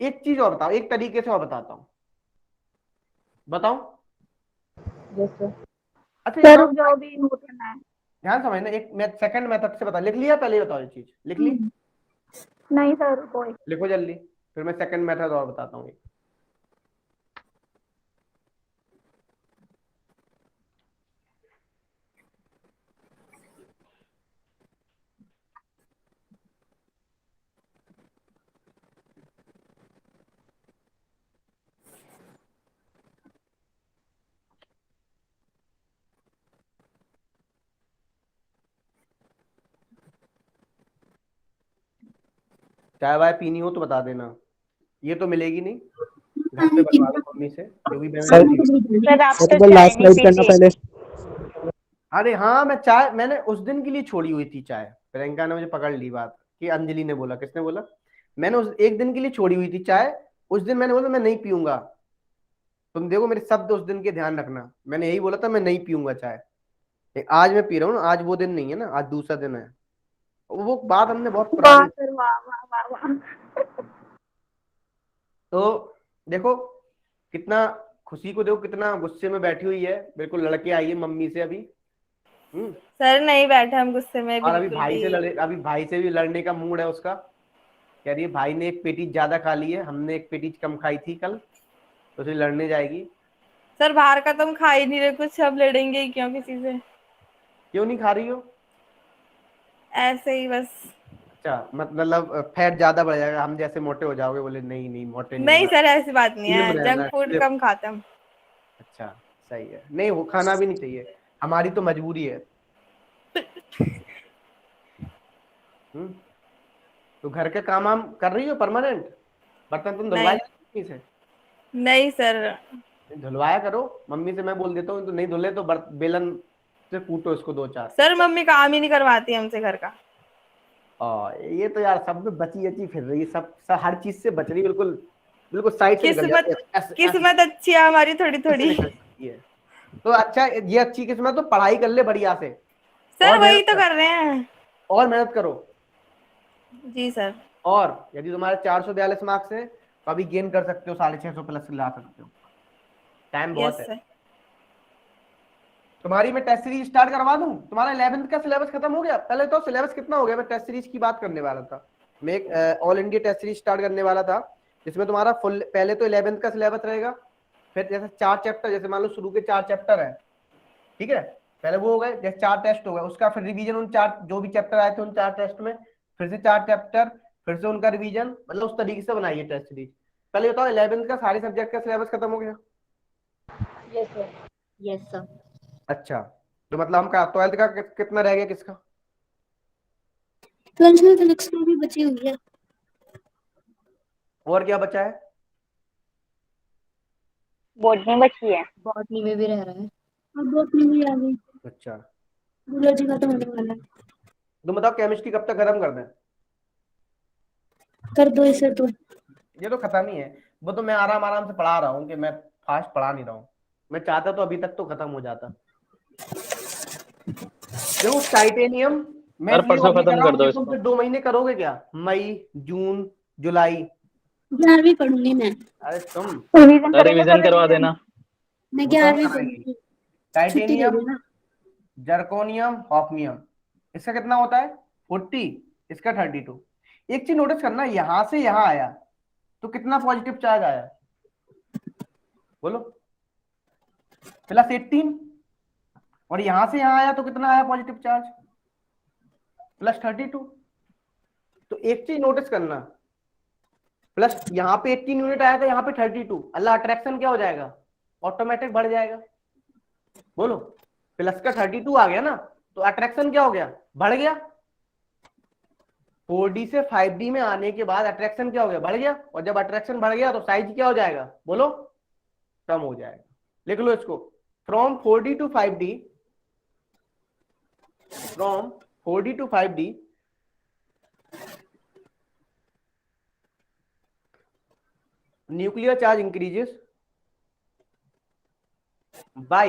एक चीज और बताओ, एक तरीके से और बताता हूं, बताओ। जैसे अच्छा सर यहाँ रुक जाओ, भी नोट करना है। ध्यान समझना, एक सेकंड मेथड से बता, लिख लिया पहले ही बताओ, ये चीज लिख ली, नहीं सर रुको। लिखो जल्दी, फिर मैं सेकंड मेथड और बताता हूँ। चाय वाय पीनी हो तो बता देना, ये तो मिलेगी नहीं, घर पे बनवा लो मम्मी से, जो भी सर सर आप तो एक बार चाय लास्ट नहीं स्लाइड करना पीती। पहले। अरे हाँ, मैं चाय मैंने उस दिन के लिए छोड़ी हुई थी चाय। प्रियंका ने मुझे पकड़ ली बात कि अंजलि ने बोला, किसने बोला, मैंने उस एक दिन के लिए छोड़ी हुई थी चाय। उस दिन मैंने बोला मैं नहीं पीऊंगा। तुम देखो मेरे शब्द उस दिन के ध्यान रखना, मैंने यही बोला था मैं नहीं पीऊंगा चाय। आज मैं पी रहा हूँ ना, आज वो दिन नहीं है ना, आज दूसरा दिन है। वो बात हमने बहुत वाह पुरानी। सर, वाह वाह वाह वाह। तो देखो कितना खुशी को, देखो कितना गुस्से में बैठी हुई है, बिल्कुल लड़के आई है मम्मी से अभी। सर नहीं बैठे हम गुस्से में और अभी बिल्कुल भाई से भी। लड़े, अभी भाई से भी लड़ने का मूड है उसका। कह रही है भाई ने एक पेटी ज्यादा खा ली है, हमने एक पेटी कम खाई थी कल, तो फिर लड़ने जाएगी। सर बाहर का तुम खा ही नहीं रहे कुछ, अब लड़ेंगे ही क्यों किसी से? क्यों नहीं खा रही हो? ऐसे ही बस। अच्छा, मतलब फैट ज्यादा बढ़ जाएगा, हम जैसे मोटे हो जाओगे? बोले नहीं नहीं मोटे नहीं नहीं होना, सर ऐसी बात नहीं स्लिम है, रहना जंक है, फूड स्लिम। कम खाते हम। अच्छा सही है, नहीं वो खाना भी नहीं चाहिए, हमारी तो मजबूरी है। तो घर के काम वाम कर रही हो परमानेंट? बर्तन तुम धुलवाया नहीं मम्मी से? नहीं सर। धुलवाया करो, मम्मी से मैं बोल देता हूँ, तो नहीं धुले तो बेलन से कूटो इसको 2-4। सर मम्मी काम ही नहीं करवाती हमसे घर का। ये तो यार सब में बची अची फिर रही, सब हर चीज से बच रही, बिल्कुल बिल्कुल साइड से निकल किस्मत जाती है, किस्मत अच्छी है हमारी थोड़ी ऐसे थोड़ी। निकल जाती है। तो अच्छा, ये अच्छी किस्मत, तो पढ़ाई कर ले बढ़िया से, सर और वही मेहनत तो कर, कर रहे हैं। और मेहनत करो। जी सर। और यदि तुम्हारे 442 मार्क्स है तो अभी गेन कर सकते हो, 650 प्लस ला सकते हो, टाइम बहुत यस है। सर। तुम्हारी मैं टेस्ट सीरीज स्टार्ट करवा दूं? तुम्हारा 11th का सिलेबस खत्म हो गया? पहले तो सिलेबस कितना हो गया, मैं टेस्ट सीरीज की बात करने वाला था। मैं एक all India test series start करने वाला था, जिसमें तुम्हारा फुल, पहले तो 11th का सिलेबस रहेगा, फिर जैसे 4 चैप्टर, जैसे मान लो शुरू के 4 चैप्टर है, ठीक है, पहले वो हो गए, जैसे 4 टेस्ट हो गए, उसका फिर रिवीजन उन 4 जो भी चैप्टर आए थे उन 4 टेस्ट में, फिर से 4 चैप्टर, फिर से उनका रिवीजन, मतलब उस तरीके से बनाइए टेस्ट सीरीज। पहले बताओ 11th का सारे सब्जेक्ट का सिलेबस खत्म हो गया? Yes sir. Yes sir. अच्छा, तो मतलब हम का 12th का कितना रह गया, किसका? 12th में फिजिक्स में भी बची हुई है। और क्या बचा है? बॉटनी बची है। बॉटनी में भी रह रहा है, और बॉटनी भी आ गई। अच्छा, जूलॉजी का तो होने वाला है। तो बताओ केमिस्ट्री कब तक खत्म कर दें? कर दो इसे तो। ये तो खत्म ही है, वो तो मैं आराम आराम से पढ़ा रहा हूँ, कि मैं फास्ट पढ़ा नहीं रहा हूँ, मैं चाहता तो अभी तक तो खत्म हो जाता। देखो टाइटेनियम मैं सर इसलिए परसों अभी कर खत्म रहा कर हूँ दो कि तुम इसको। फिर 2 महीने करोगे क्या, मई जून जुलाई? 11वीं पढ़ूंगी मैं। अरे तुम, रिवीजन सर करेंगे रिवीजन सर करवा रिवीजन। देना। मैं वो तो हम 11वीं कराएंगे। पढ़ूंगी। छुट्टी दे टाइटेनियम, देना। जर्कोनियम, हॉफनियम, इसका कितना होता है? 40, इसका 32। एक चीज नोटिस करना, यहां से यहां आया तो कितना पॉजिटिव चार्ज आया, बोलो? +18। और यहां से यहां आया तो कितना आया पॉजिटिव चार्ज? +32। तो एक चीज नोटिस करना, प्लस यहाँ पे 18 यूनिट आया था, यहाँ पे 32, अल्लाह अट्रैक्शन क्या हो जाएगा, ऑटोमेटिक बढ़ जाएगा, बोलो? प्लस का 32 आ गया ना, तो अट्रैक्शन क्या हो गया, बढ़ गया। 4D से 5D में आने के बाद अट्रैक्शन क्या हो गया, बढ़ गया। और जब अट्रैक्शन बढ़ गया तो साइज क्या हो जाएगा, बोलो? कम हो जाएगा। लिख लो इसको, from 4D to 5D, from 4D to 5D, nuclear charge increases by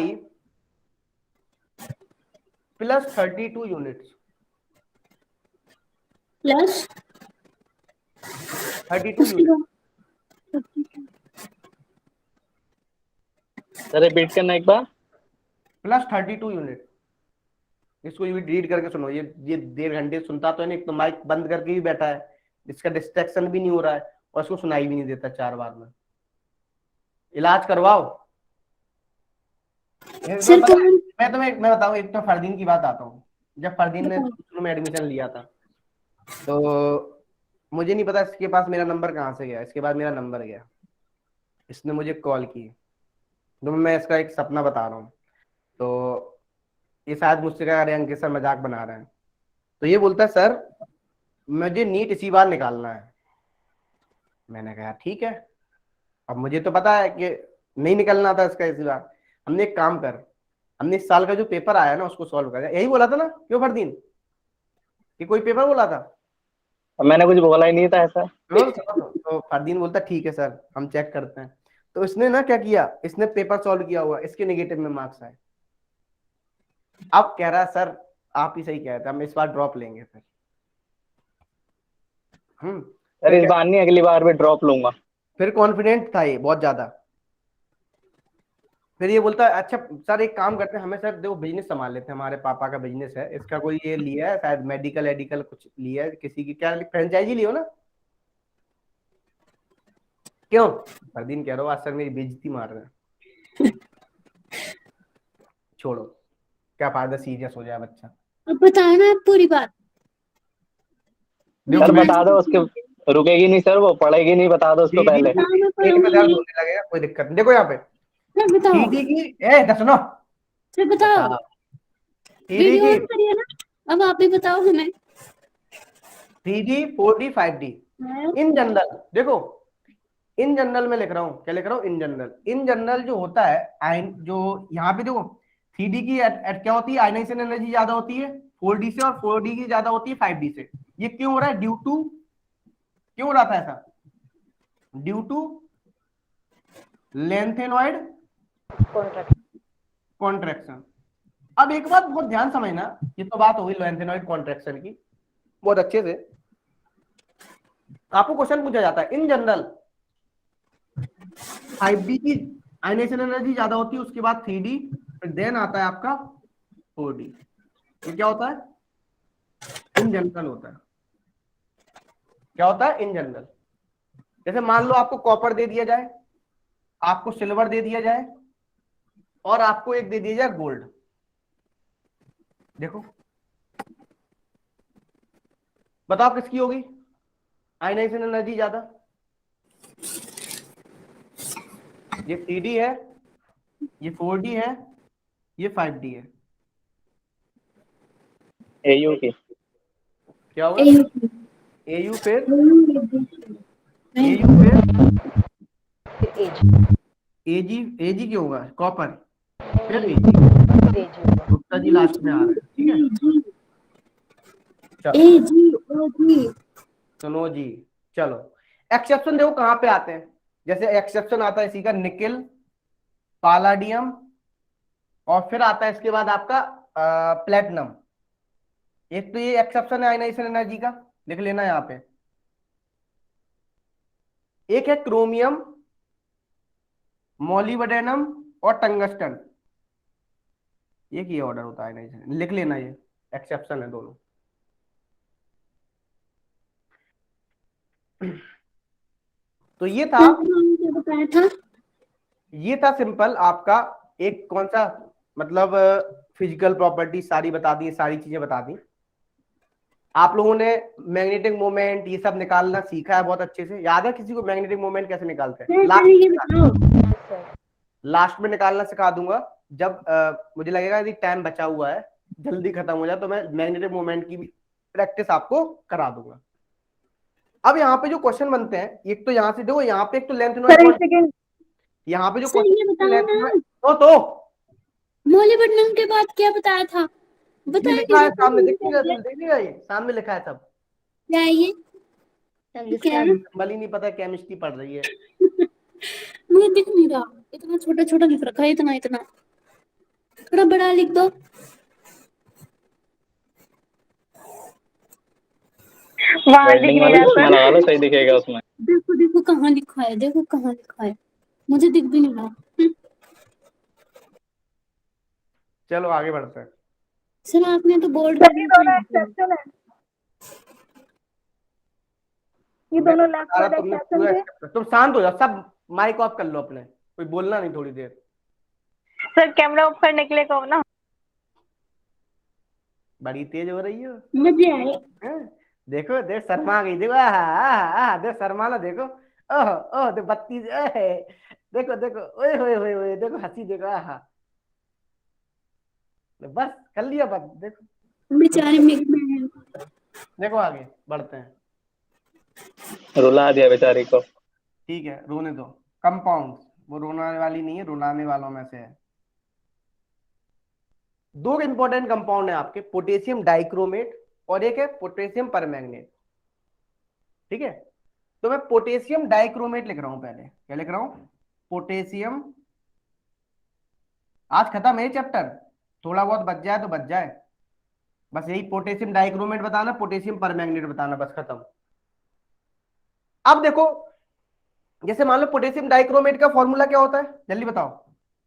+32 units, plus 32 units। Sir repeat करना एक बार। +32 यूनिट। इसको ये रीड करके सुनो, ये 1.5 घंटे सुनता तो है नहीं, एक तो माइक बंद करके भी बैठा है, इसका डिस्ट्रैक्शन भी नहीं हो रहा है, और इसको सुनाई भी नहीं देता 4 बार में। इलाज करवाओ। सर कौन? मैं बताऊं, एक तो फरदीन की बात आता हूँ। जब फरदीन ने शुरू में एडमिशन लिया था, तो मुझे नहीं पता इसके पास मेरा नंबर कहाँ से गया, इसके बाद मेरा नंबर गया, इसने मुझे कॉल की, तो मैं इसका एक सपना बता रहा हूँ। तो ये शायद मुझसे कह रहे हैं अंकित सर मजाक बना रहे हैं, तो ये बोलता है सर मुझे नीट इसी बार निकालना है। मैंने कहा ठीक है, अब मुझे तो पता है कि नहीं निकलना था इसका इसी बार, हमने एक काम कर, हमने इस साल का जो पेपर आया ना उसको सॉल्व कर, यही बोला था ना, क्यों फरदीन, कि कोई पेपर बोला था? मैंने कुछ बोला ही नहीं था ऐसा। तो फरदीन बोलता ठीक है सर हम चेक करते हैं। तो इसने ना क्या किया, इसने पेपर सॉल्व किया हुआ, इसके नेगेटिव में मार्क्स आए। अब कह रहा है सर आप ही सही कह रहे थे, हम इस बार ड्रॉप लेंगे फिर। सर इस बार नहीं, अगली बार भी ड्रॉप लूंगा। फिर कॉन्फिडेंट था ये बहुत ज्यादा। फिर ये बोलता है अच्छा सर एक काम करते हैं, हमें सर देखो बिजनेस संभाल लेते हैं, हमारे पापा का बिजनेस है, इसका कोई ये लिया है शायद, मेडिकल एडिकल कुछ लिया है किसी की, क्या फ्रेंचाइजी लियो ना, क्यों? फरदीन कह रहा हूँ आज सर मेरी बेइज्जती मार रहे हैं। छोड़ो, क्या फायदा, सीरियस हो जाए बच्चा। अब बताओ ना आप पूरी बात। देखो सर मैं बता दो उसके, रुकेगी नहीं सर, वो पढ़ेगी नहीं, बता दो उसको पहले। बताओ, मैं पेट में दर्द पढ़ूंगी। होने लगेगा, कोई दिक्कत नहीं। देखो यहाँ पे सर बताओ, थीडी की सुनो, सर बताओ। बताओ थीडी वीडियो की ऑन करिए ना, अब आप ही बताओ हमें। 3D 4D 5D in general. देखो इन जनरल में लिख रहा हूँ, क्या लिख रहा हूँ, इन जनरल। इन जनरल जो होता है आयन, जो यहाँ पे देखो 3D की at क्या होती है, आयनाइजेशन एनर्जी ज्यादा होती है 4D से, और 4D की ज्यादा होती है 5D से। ये क्यों हो रहा है? ड्यू टू, क्यों हो रहा था ऐसा? Due to lanthanoid contraction. अब एक बात बहुत ध्यान समझना, ये तो बात हो गई लेंथेनॉइड कॉन्ट्रैक्शन की बहुत अच्छे से। आपको क्वेश्चन पूछा जाता है इन जनरल 5D की आयनाइजेशन एनर्जी ज्यादा होती है, उसके बाद 3D, फिर देन आता है आपका 4D। ये क्या होता है? इन जनरल होता है। क्या होता है? In general. जैसे मान लो आपको कॉपर दे दिया जाए, आपको सिल्वर दे दिया जाए, और आपको एक दे दिया जाए गोल्ड। देखो बताओ किसकी होगी आयनाइजेशन एनर्जी ज्यादा? ये 3D है, ये 4D है, ये 5D है। एयू की। क्या होगा? AU की। AU फिर नहीं, AU फिर AG, AG क्यों होगा? कॉपर, फिर AG, गुप्ता जी लास्ट में आ रहे हैं, ठीक है। चलो AG, OG। सुनो जी, चलो एक्सेप्शन देखो कहाँ पे आते हैं। जैसे एक्सेप्शन आता है इसी का निकेल, पालाडियम, और फिर आता है इसके बाद आपका प्लेटिनम। एक तो ये एक्सेप्शन है आयनाइजेशन एनर्जी का, लिख लेना यहाँ पे। एक है क्रोमियम, मोलिब्डेनम और टंगस्टन। एक ही ऑर्डर होता है आयनाइजेशन, लिख लेना, ये एक्सेप्शन है दोनों। तो ये था, क्या बताया था? ये था सिंपल आपका एक कौन सा, मतलब फिजिकल प्रॉपर्टी सारी बता दी, सारी चीजें बता दी। आप लोगों ने मैग्नेटिक मोमेंट ये सब निकालना सीखा है बहुत अच्छे से। याद है किसी को मैग्नेटिक मोमेंट कैसे निकालते हैं? सर ये बताओ। लास्ट में निकालना सिखा दूंगा, जब मुझे लगेगा यदि टाइम बचा हुआ है, जल्दी खत्म हो जाए, तो मैं मैग्नेटिक मोमेंट की भी प्रैक्टिस आपको करा दूंगा। अब यहाँ पे जो क्वेश्चन बनते हैं, एक तो यहाँ से देखो, यहाँ पे एक तो लेंथ, सर एक सेकेंड, यहाँ पे जो सर ये बताओ ना, तो मोलिब्डेनम के बाद क्या बताया था? ये बताएंगे लिखा है ना सामने, सर, देखिएगा, देखिएगा ये सामने लिखा है सब। क्या है ये? क्या है? सिंबल ही नहीं पता, केमिस्ट्री पढ़ रही है। मुझे दिख नहीं रहा, इतना छोटा छोटा लिख रखा है, इतना इतना, थोड़ा बड़ा लिख दो। वहां दिख वेल्डिंग नहीं वाला रहा चश्मा सर। लगा लो, सही दिखेगा उसमें। देखो देखो कहाँ लिखा है, देखो कहाँ लिखा है, मुझे दिख भी नहीं रहा। चलो आगे बढ़ते हैं। सर आपने तो बोर्ड सर पे ये लिखा दोनों है। एक्सेप्शन है, ये मैं दोनों बता रहा, लेफ्ट तुमने एक्सेप्शन पूरा थे। तुम शांत हो जाओ सब, माइक ऑफ कर लो अपने, कोई बोलना नहीं थोड़ी देर। सर कैमरा ऑफ करने के लिए कहो ना। बड़ी तेज हो रही हो। मजे आए। हैं? देखो देख शर्मा गई, देखो आहा आहा आहा, देख शर्मा ना, देखो ओह ओह, देख बत्ती, देखो देखो, ओए होए होए होए, देखो हंसी, देखो आहा। बस कर लिया, बस देखो। बेचारे मेरे में है। देखो आगे बढ़ते हैं। रुला दिया बेचारी को। ठीक है, रोने दो। कंपाउंड, वो रोने वाली नहीं है, रुलाने वालों में से है। दो इंपॉर्टेंट कंपाउंड है आपके, पोटेशियम डाइक्रोमेट और एक है पोटेशियम परमैंगनेट। ठीक है, तो मैं पोटेशियम डाइक्रोमेट लिख रहा हूं पहले। क्या लिख रहा हूं? पोटेशियम। आज खत्म है चैप्टर, थोड़ा बहुत बच जाए तो बच जाए, बस यही पोटेशियम डाइक्रोमेट बताना, पोटेशियम परमैंगनेट बताना, बस खत्म। अब देखो, जैसे मान लो पोटेशियम डाइक्रोमेट का फॉर्मूला क्या होता है, जल्दी बताओ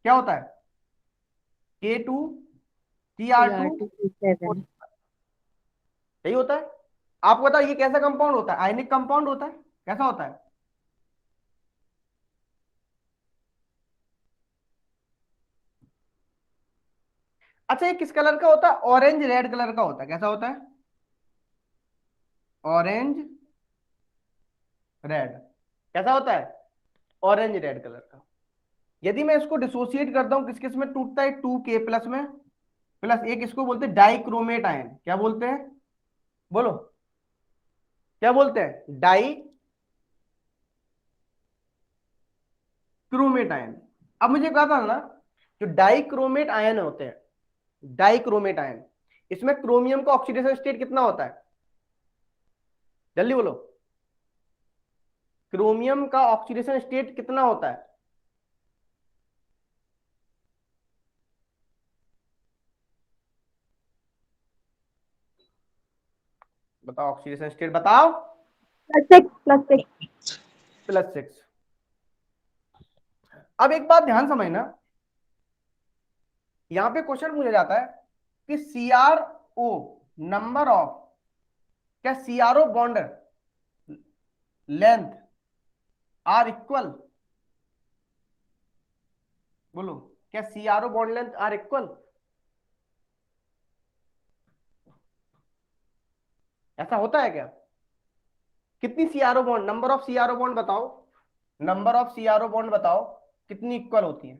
क्या होता है? K2Cr2, यही होता है। आपको बताओ ये कैसा कंपाउंड होता है? आयनिक कंपाउंड होता है। कैसा होता है? अच्छा ये किस कलर का होता है? ऑरेंज रेड कलर का होता है। कैसा होता है? Orange red. कैसा होता है? ऑरेंज रेड कलर का। यदि मैं इसको डिसोसिएट करता हूं किस किस में टूटता है? 2K प्लस में, प्लस एक इसको बोलते हैं डाइक्रोमेट आयन। क्या बोलते हैं? बोलो क्या बोलते हैं? Dichromate ion. अब मुझे कहा था ना, जो डाइक्रोमेट आयन होते हैं, डाइक्रोमेट आयन, इसमें क्रोमियम का ऑक्सीडेशन स्टेट कितना होता है? जल्दी बोलो, क्रोमियम का ऑक्सीडेशन स्टेट कितना होता है? बताओ, ऑक्सीडेशन स्टेट बताओ। +6 +6। अब एक बात ध्यान समझना, यहां पे क्वेश्चन पूछा जाता है कि CRO नंबर ऑफ, क्या CRO bond length are equal? बोलो, क्या CRO bond length are equal? ऐसा होता है क्या? कितनी CRO bond, number of CRO bond बताओ, नंबर ऑफ CRO बॉन्ड बताओ कितनी इक्वल होती है?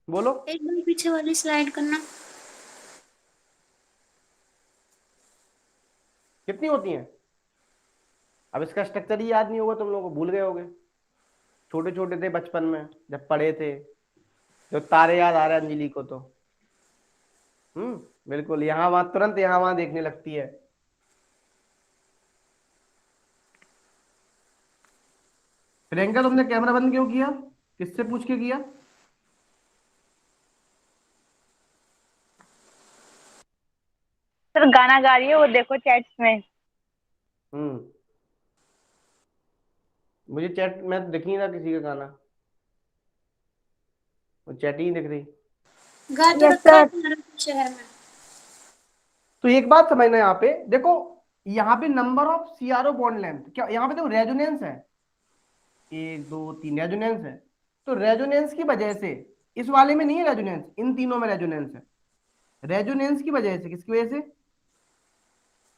बोलो। एक बार पीछे वाली स्लाइड करना। कितनी होती हैं? अब इसका स्ट्रक्चर ही याद नहीं होगा, तुम लोगों को भूल गए होगे, छोटे छोटे थे बचपन में जब पढ़े थे। जो तारे याद आ रहे हैं अंजलि को तो। बिल्कुल, यहाँ वहां तुरंत यहाँ वहां देखने लगती है। प्रियंका तुमने कैमरा बंद क्यों किया? किससे पूछ के किया? सर गाना गा रही है वो, देखो चैट्स में। हम्म मुझे चैट में तो दिख नहीं रहा किसी का गाना, वो चैट ही नहीं दिख रही। गा तो Yes, रखा है sir. तुम्हारे शहर में। तो एक बात समझना, यहाँ पे देखो, यहाँ पे number of CRO bond length, क्या यहाँ पे देखो रेजोनेंस है, 1 2 3 रेजोनेंस है। तो रेजोनेंस की वजह से, इस वाले में नहीं है रेजोनेंस, इन तीनों में रेजोनेंस है। रेजोनेंस की वजह से, किसकी वजह से?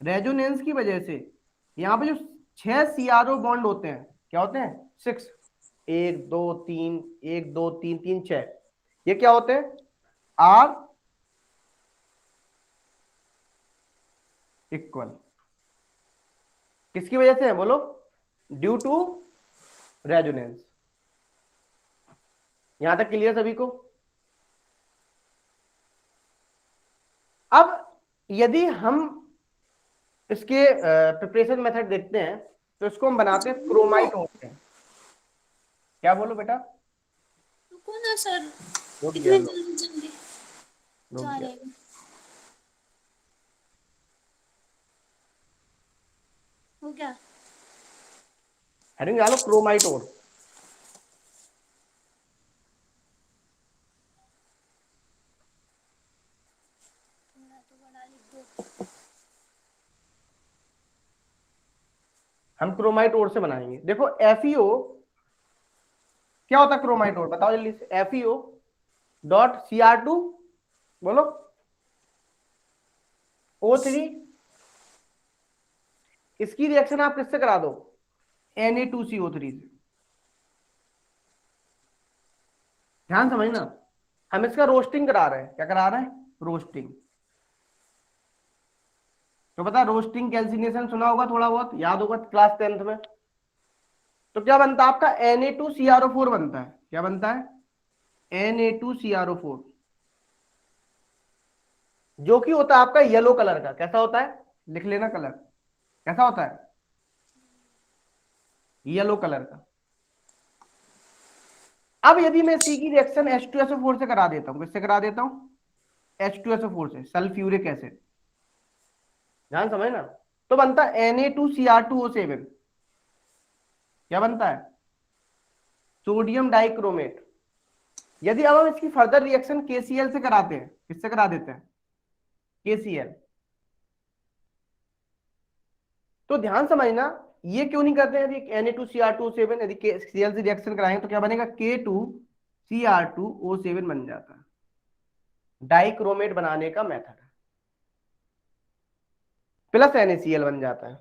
रेजोनेंस की वजह से यहाँ पे जो 6 CRO बॉन्ड होते हैं, क्या होते हैं? 6, 1 2 3, 1 2 3 3 6, ये क्या होते हैं? Are equal. किसकी वजह से है? बोलो, ड्यू टू रेजोनेंस। यहां तक क्लियर सभी को? अब यदि हम इसके प्रिपरेशन मेथड देखते हैं, तो इसको हम बनाते हैं क्रोमाइट होते हैं। क्या बोलो बेटा? रुको ना सर, रुक गया, इतनी जल्दी जल्दी रुक जा गया। रहे हैं। हो गया? हेडिंग डालो क्रोमाइट और। हम क्रोमाइट और से बनाएंगे। देखो FeO क्या होता है? क्रोमाइट और बताओ जल्दी से। FeO डॉट Cr2, बोलो, O3, इसकी रिएक्शन आप किससे करा दो? Na2CO3 से। ध्यान समझना, हम इसका रोस्टिंग करा रहे हैं। क्या करा रहे हैं? रोस्टिंग। तो पता, रोस्टिंग कैल्सिनेशन सुना होगा, थोड़ा बहुत याद होगा क्लास 10th में। तो क्या बनता है आपका? Na2CrO4 बनता है। क्या बनता है? Na2CrO4, जो कि होता है आपका येलो कलर का। कैसा होता है? लिख लेना कलर, कैसा होता है? येलो कलर का। अब यदि मैं सी की रिएक्शन H2SO4 से करा देता हूं, किससे करा देता हूं? H2SO4 से, सल्फ्यूरिक एसिड। ध्यान समझना, तो बनता है Na2Cr2O7। क्या बनता है? Sodium dichromate. यदि अब हम इसकी फर्दर रिएक्शन KCl से कराते हैं, किससे करा देते हैं? KCl। तो ध्यान समझना, ये क्यों नहीं करते हैं? यदि Na2Cr2O7 यदि Cl से रिएक्शन कराएंगे तो क्या बनेगा? K2Cr2O7 बन जाता है। डाइक्रोमेट बनाने का मेथड है, प्लस NaCl बन जाता है।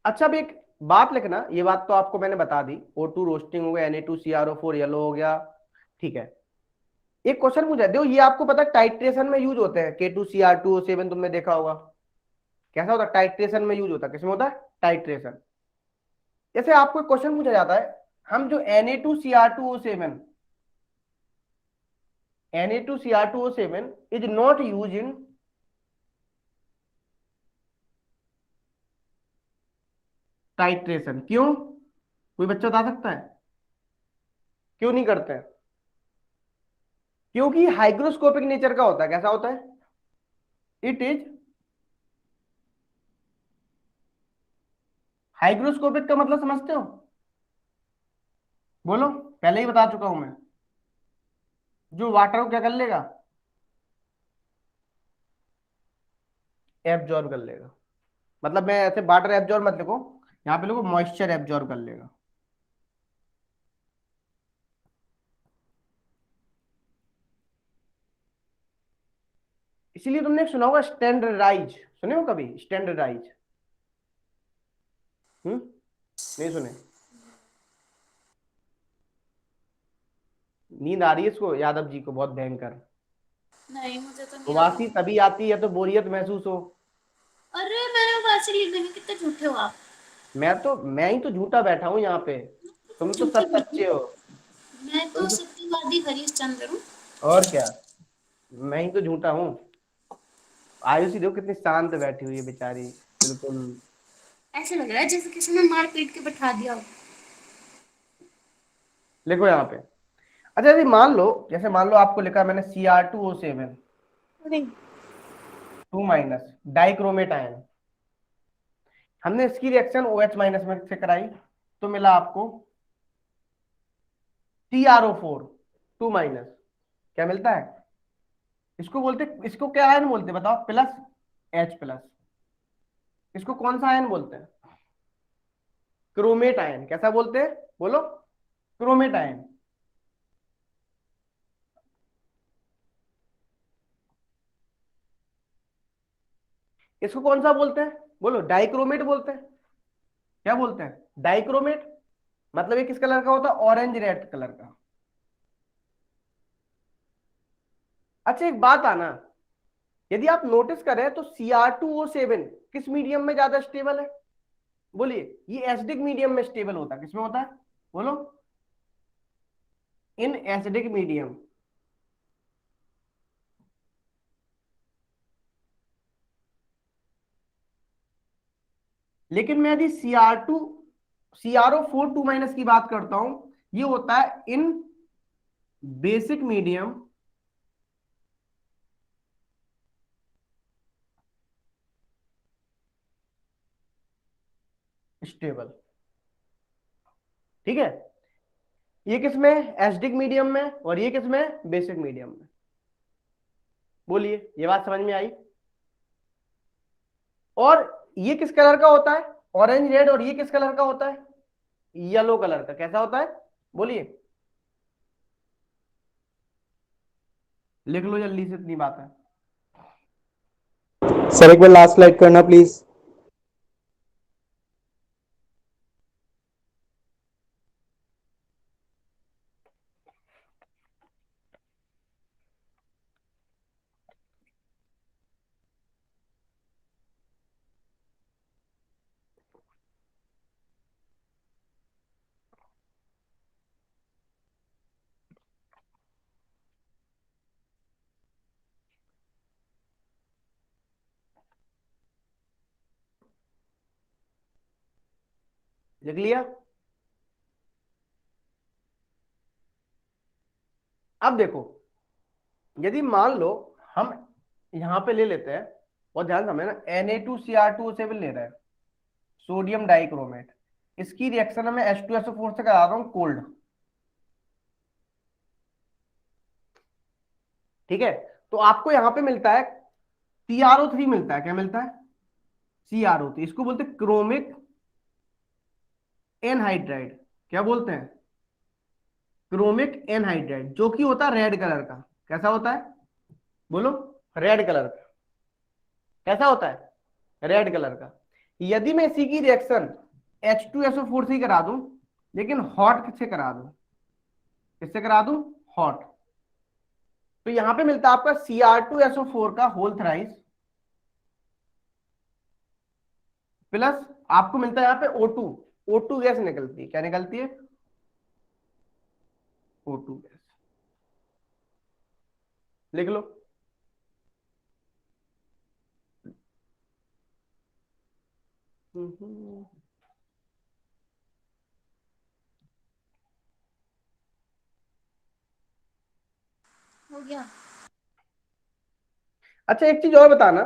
अच्छा, अब एक बात लिखना, ये बात तो आपको मैंने बता दी, O2 रोस्टिंग हो गया, Na2CrO4 येलो हो गया, ठीक है। एक क्वेश्चन पूछा, देखो ये आपको पता है टाइट्रेशन में यूज होते हैं, K2Cr2O7 तुमने देखा होगा, कैसा होता है? टाइट्रेशन में यूज होता है। किसमें होता है? टाइट्रेशन। जैसे आपको एक क्वेश्चन पूछा जाता है, हम जो Na2Cr2O7 is not use in titration, क्यों? कोई बच्चा बता सकता है क्यों नहीं करते हैं? क्योंकि हाइग्रोस्कोपिक नेचर का होता है। कैसा होता है? इट इज हाइग्रोस्कोपिक का मतलब समझते हो? बोलो, पहले ही बता चुका हूं मैं। जो वाटर को क्या कर लेगा? एब्जॉर्ब कर लेगा। मतलब मैं ऐसे वाटर एब्जॉर्ब मत लिखो, यहाँ पे लिखो मॉइस्चर एब्जॉर्ब कर लेगा। इसीलिए तुमने सुना होगा स्टैंडर्डाइज, सुने हो कभी स्टैंडर्डाइज? नहीं सुने? नींद आ रही है इसको, यादव जी को, बहुत भयंकर। नहीं मुझे तो नहीं उबासी आता। तभी आती है तो बोरियत महसूस हो। अरे मैंने उबासी ली नहीं, कितने झूठे हो आप। मैं ही तो झूठा बैठा हूँ यहाँ पे, तुम तो झूठे सब बिल्कुल। सच्चे हो। मैं तुम तो तो, सत्यवादी हरीश चंद्र हूँ। और क्या, मैं ही तो झूठा हूँ। आयुषी देखो कितनी शांत बैठी हुई है बेचारी, बिल्कुल। ऐसे लग रहा है जैसे किसी ने मार पीट के बैठा दिया हो। लिखो यहाँ पे। अच्छा, यदि मान लो, जैसे मान लो आपको लिखा है मैंने Cr2O7 अरे 2- डाइक्रोमेट आयन, हमने इसकी रिएक्शन OH- में से कराई तो मिला आपको TrO4 2-, क्या मिलता है? इसको बोलते, इसको क्या आयन बोलते हैं बताओ? +H+। इसको कौन सा आयन बोलते हैं? Chromate ion. कैसा बोलते हैं? बोलो, क्रोमेट आयन। इसको कौन सा बोलते हैं? बोलो, डाइक्रोमेट बोलते हैं। क्या बोलते हैं? डाइक्रोमेट। मतलब ये किस कलर का होता है? ऑरेंज रेड कलर का। अच्छा, एक बात आना, यदि आप नोटिस करें तो Cr2O7 किस मीडियम में ज्यादा स्टेबल है? बोलिए, ये एसिडिक मीडियम में स्टेबल होता है। किसमें होता है? बोलो, इन एसिडिक मीडियम। लेकिन मैं यदि CrO4 2- की बात करता हूं, ये होता है इन बेसिक मीडियम स्टेबल। ठीक है, ये किसमें? एसिडिक मीडियम में, और ये किसमें? बेसिक मीडियम में। बोलिए, ये बात समझ में आई? और ये किस कलर का होता है? Orange red. और ये किस कलर का होता है? येलो कलर का। कैसा होता है? बोलिए, लिख लो जल्दी से, इतनी बात है। सर एक बार लास्ट स्लाइड करना प्लीज। लिख लिया? अब देखो, यदि मान लो हम यहां पे ले लेते हैं, और ध्यान समझना, Na2Cr2O7 ले रहे हैं, सोडियम डाइक्रोमेट, इसकी रिएक्शन में H2SO4 से करा रहा हूं कोल्ड। ठीक है, तो आपको यहां पे मिलता है CrO3 मिलता है। क्या मिलता है? CrO3। इसको बोलते हैं क्रोमिक एनहाइड्राइड। क्या बोलते हैं? क्रोमिक एनहाइड्राइड, जो कि होता है रेड कलर का। कैसा होता है? बोलो। रेड कलर का। कैसा होता है? रेड कलर का। यदि मैं इसी की रिएक्शन H2SO4 से करा दूं, लेकिन हॉट किससे करा दूं? किससे करा दूं? हॉट। तो यहां पे मिलता है आपका Cr2SO4 का होल थ्राइस, प्लस आपको मिलता है यहां पे O2। O2 गैस निकलती है। क्या निकलती है? O2 gas. लिख लो। हो गया। अच्छा, एक चीज और बताना,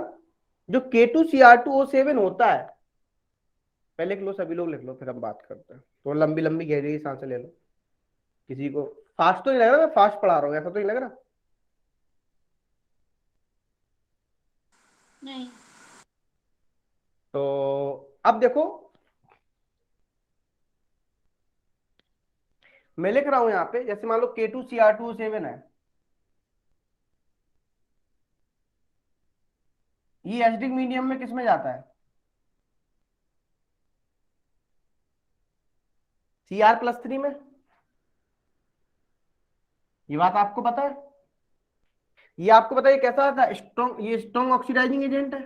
जो K2Cr2O7 होता है, पहले लिख लो, सभी लोग लिख लो, फिर हम बात करते हैं। तो लंबी लंबी गहरी सांसें ले लो। किसी को फास्ट तो नहीं लग रहा? मैं फास्ट पढ़ा रहा हूँ, ऐसा तो नहीं लग रहा? नहीं। तो अब देखो, मैं लिख रहा हूं यहां पे, जैसे मान लो K2Cr2O7 है, ये एसिडिक मीडियम में किस में जाता है? Cr+3 में। ये बात आपको पता है? ये आपको पता है ये कैसा था? स्ट्रॉन्ग, ये स्ट्रॉन्ग ऑक्सीडाइजिंग एजेंट है।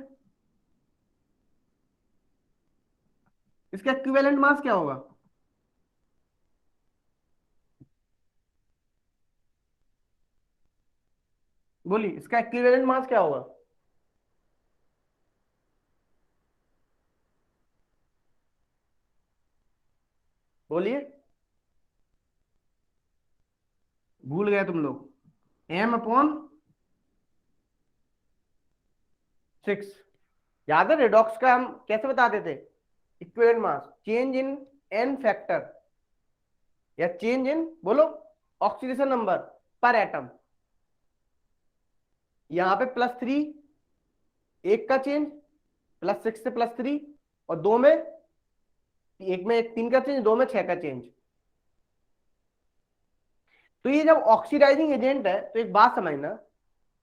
इसका इक्विवेलेंट मास क्या होगा? बोलिए, इसका इक्विवेलेंट मास क्या होगा? बोलिए। भूल गए तुम लोग। M/6। याद है रेडॉक्स का हम कैसे बताते थे? Equivalent mass, change in an factor, या चेंज इन, बोलो, ऑक्सीडेशन नंबर पर एटम। यहां पे +3, एक का चेंज, +6 से +3, और दो में, एक में 3 का चेंज, दो में 6 का चेंज। तो ये जब ऑक्सीडाइजिंग एजेंट है, तो एक बात समझना,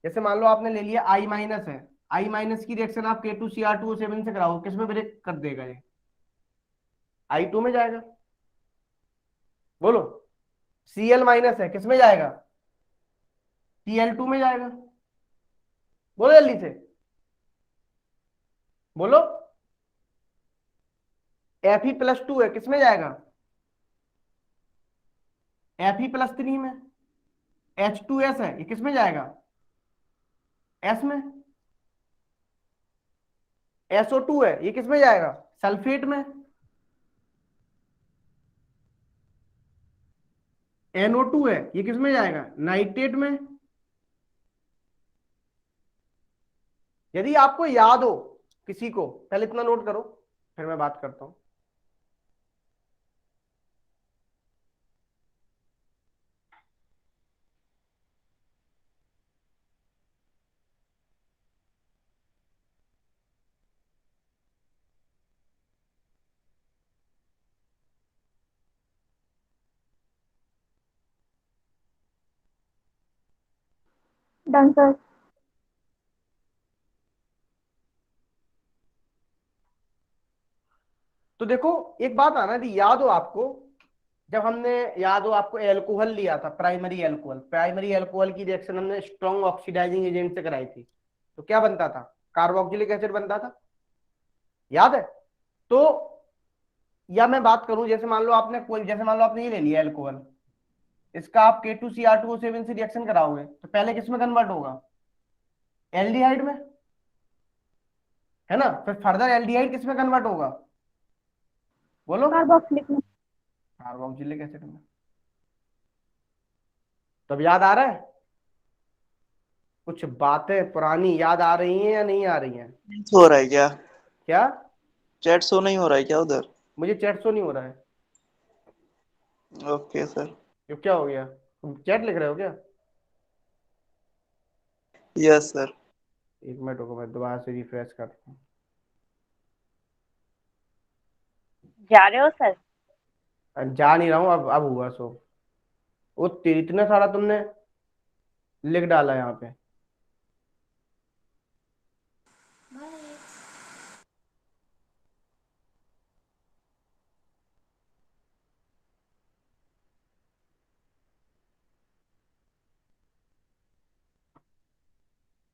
जैसे मान लो आपने ले लिया I- है, I- की रिएक्शन आप K2Cr2O7 से कराओ, किसमें ब्रेक कर देगा ये? I2 में जाएगा। बोलो। Cl- है, किसमें जाएगा? Cl2 में जाएगा। बोलो जल्दी से, बोलो। Fe+2 है, किसमें जाएगा? Fe+3 में। H2S है, ये किसमें जाएगा? S में। SO2 है, ये किसमें जाएगा? सल्फेट में। NO2 है, ये किसमें जाएगा? नाइट्रेट में। यदि आपको याद हो किसी को, पहले इतना नोट करो, फिर मैं बात करता हूं। Done sir. तो देखो, एक बात आना थी, याद हो आपको, जब हमने, याद हो आपको, एल्कोहल लिया था, प्राइमरी एल्कोहल की रिएक्शन हमने स्ट्रॉन्ग ऑक्सीडाइजिंग एजेंट से कराई थी, तो क्या बनता था? कार्बोक्सिलिक एसिड बनता था। याद है? तो, या मैं बात करूं, जैसे मान लो आपने कोई, जैसे मान लो आपने ये ले लिया एल्कोहल, इसका आप K2Cr2O7 से रिएक्शन कराओगे, तो पहले किस में कन्वर्ट होगा? एल्डिहाइड में, है ना? फिर फर्दर एल्डिहाइड किस में कन्वर्ट होगा? बोलो। कार्बोक्सिलिक में। कार्बोक्सिलिक एसिड में। तब याद आ रहा है? कुछ बातें पुरानी याद आ रही हैं या नहीं आ रही हैं? हो रहा है क्या? क्या? चैट शो नहीं हो रहा है क्या उधर? मुझे चैट शो नहीं हो रहा है। Okay sir. क्यों, क्या हो गया? तुम चैट लिख रहे हो क्या? Yes sir. एक मिनट रुको, मैं दोबारा से रिफ्रेश करता हूँ। जा रहे हो सर? जा नहीं रहा हूँ, अब हुआ सो। वो इतना सारा तुमने लिख डाला यहाँ पे।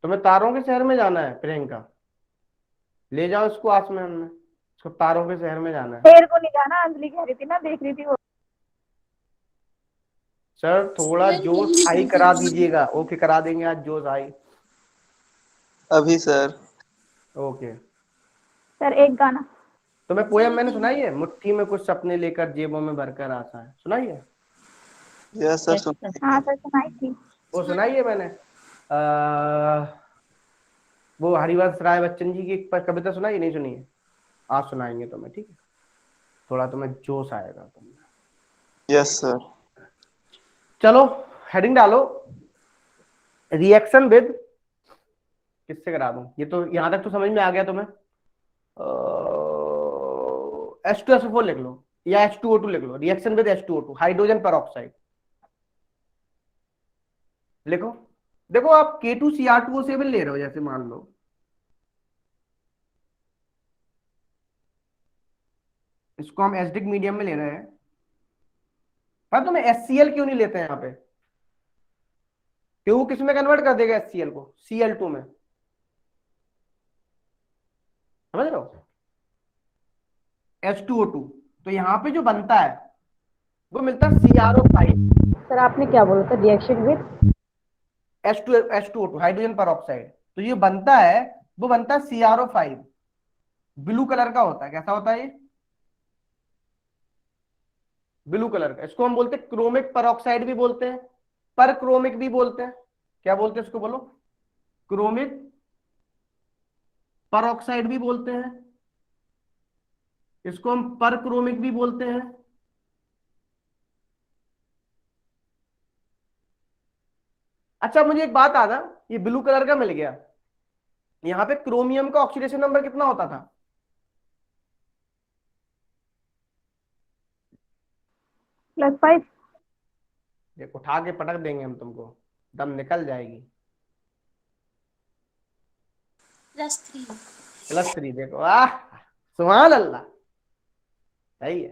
तुम्हें तारों के शहर में जाना है प्रियंका, ले जाओ इसको आसमान में, इसको तारों के शहर में जाना है। शेर को नहीं जाना, अंजलि कह रही थी ना, देख रही थी वो। सर थोड़ा जोश हाई करा दीजिएगा। ओके करा देंगे आज जोश हाई। अभी सर। ओके। सर एक गाना। तुम्हें पोयम मैंने सुनाई है, मुट्ठी में कुछ सपने लेकर जेबों में भरकर आशा है, सुनाई है? यस सर सुन। हाँ सर सुनाई थी। वो सुनाई है मैंने। वो हरिवंश राय बच्चन जी की एक कविता सुनाई, नहीं सुनी है? आज सुनाएंगे तुम्हें, ठीक है? थोड़ा तुम्हें जोश आएगा तुम्हें। Yes sir. चलो हेडिंग डालो, रिएक्शन विद, किससे करा दूं? ये तो यहां तक तो समझ में आ गया तुम्हें। H2SO4 लिख लो या H2O2 लिख लो। Reaction with H2O2, hydrogen peroxide लिखो। देखो आप K2Cr2O7 ले रहे हो, जैसे मान लो इसको हम एसिडिक मीडियम में ले रहे हैं, पर तुम्हें HCl क्यों नहीं लेते हैं यहाँ पे? क्यों, किस में कन्वर्ट कर देगा HCl को? Cl2 में, समझ रहे हो? H2O2 तो यहाँ पे जो बनता है वो मिलता है CrO5। सर आपने क्या बोला था? Reaction with H2O2 hydrogen peroxide, तो ये बनता है, वो बनता है CrO5, ब्लू कलर का होता है। कैसा होता है ये? ब्लू कलर का। इसको हम बोलते हैं क्रोमिक पेरोक्साइड भी बोलते हैं, पर क्रोमिक भी बोलते हैं। क्या बोलते हैं इसको, बोलो? क्रोमिक पेरोक्साइड भी बोलते हैं, इसको हम पर क्रोमिक भी बोलते हैं। अच्छा मुझे एक बात आना, ये ब्लू कलर का मिल गया, यहाँ पे क्रोमियम का ऑक्सीडेशन नंबर कितना होता था? +5। देखो उठा के पटक देंगे हम तुमको, दम निकल जाएगी। +3। +3। देखो सुभान अल्लाह, सही है।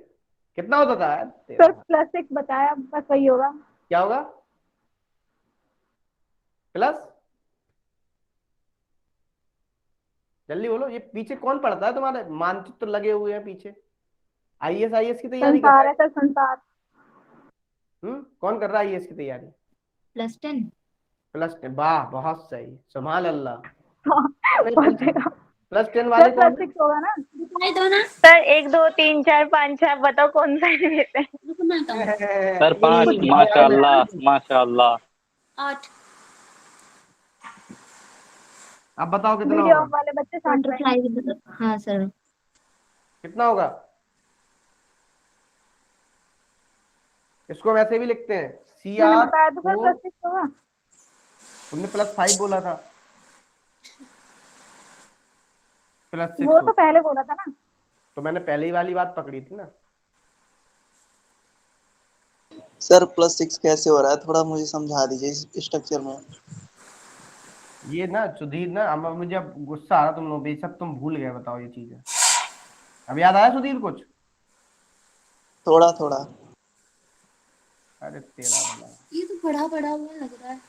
कितना होता था सर +6 बताया, बस वही होगा। क्या होगा? प्लस, जल्दी बोलो। ये पीछे कौन पढ़ता है तुम्हारे? मानचित्र लगे हुए हैं पीछे। IAS की तैयारी कर संसार रहा है सर, संसार। है? कौन कर रहा है IAS की तैयारी? +10। +10, वाह बहुत सही, सुभान अल्लाह। पहुंचेगा। +10 वाले सर कौन है? +6 होगा ना। बताई दो ना। सर 1 2 3 4 5 6 बताओ कौन सा लेते हैं? रुको मैं बताऊं। सर 5 माशाल्लाह माशाल्लाह। 8। अब बताओ कितना वीडियो होगा? वाले बच्चे शांत रहे। बटरफ्लाई। हाँ सर। कितना होगा? इसको हम ऐसे भी लिखते हैं मैंने बताया तो सर CR4। +6 होगा। तुमने +5 बोला था, +6 वो तो पहले बोला था ना। तो मैंने पहले ही वाली बात पकड़ी थी ना। सर +6 कैसे हो रहा है, थोड़ा मुझे समझा दीजिए इस स्ट्रक्चर में। ये ना सुधीर ना, अब मुझे अब गुस्सा आ रहा तुम लोग, ये सब तुम भूल गए। बताओ ये चीजें अब याद आया सुधीर कुछ? थोड़ा थोड़ा। अरे तेरा भला। ये तो पढ़ा पढ़ा हुआ लग रहा है।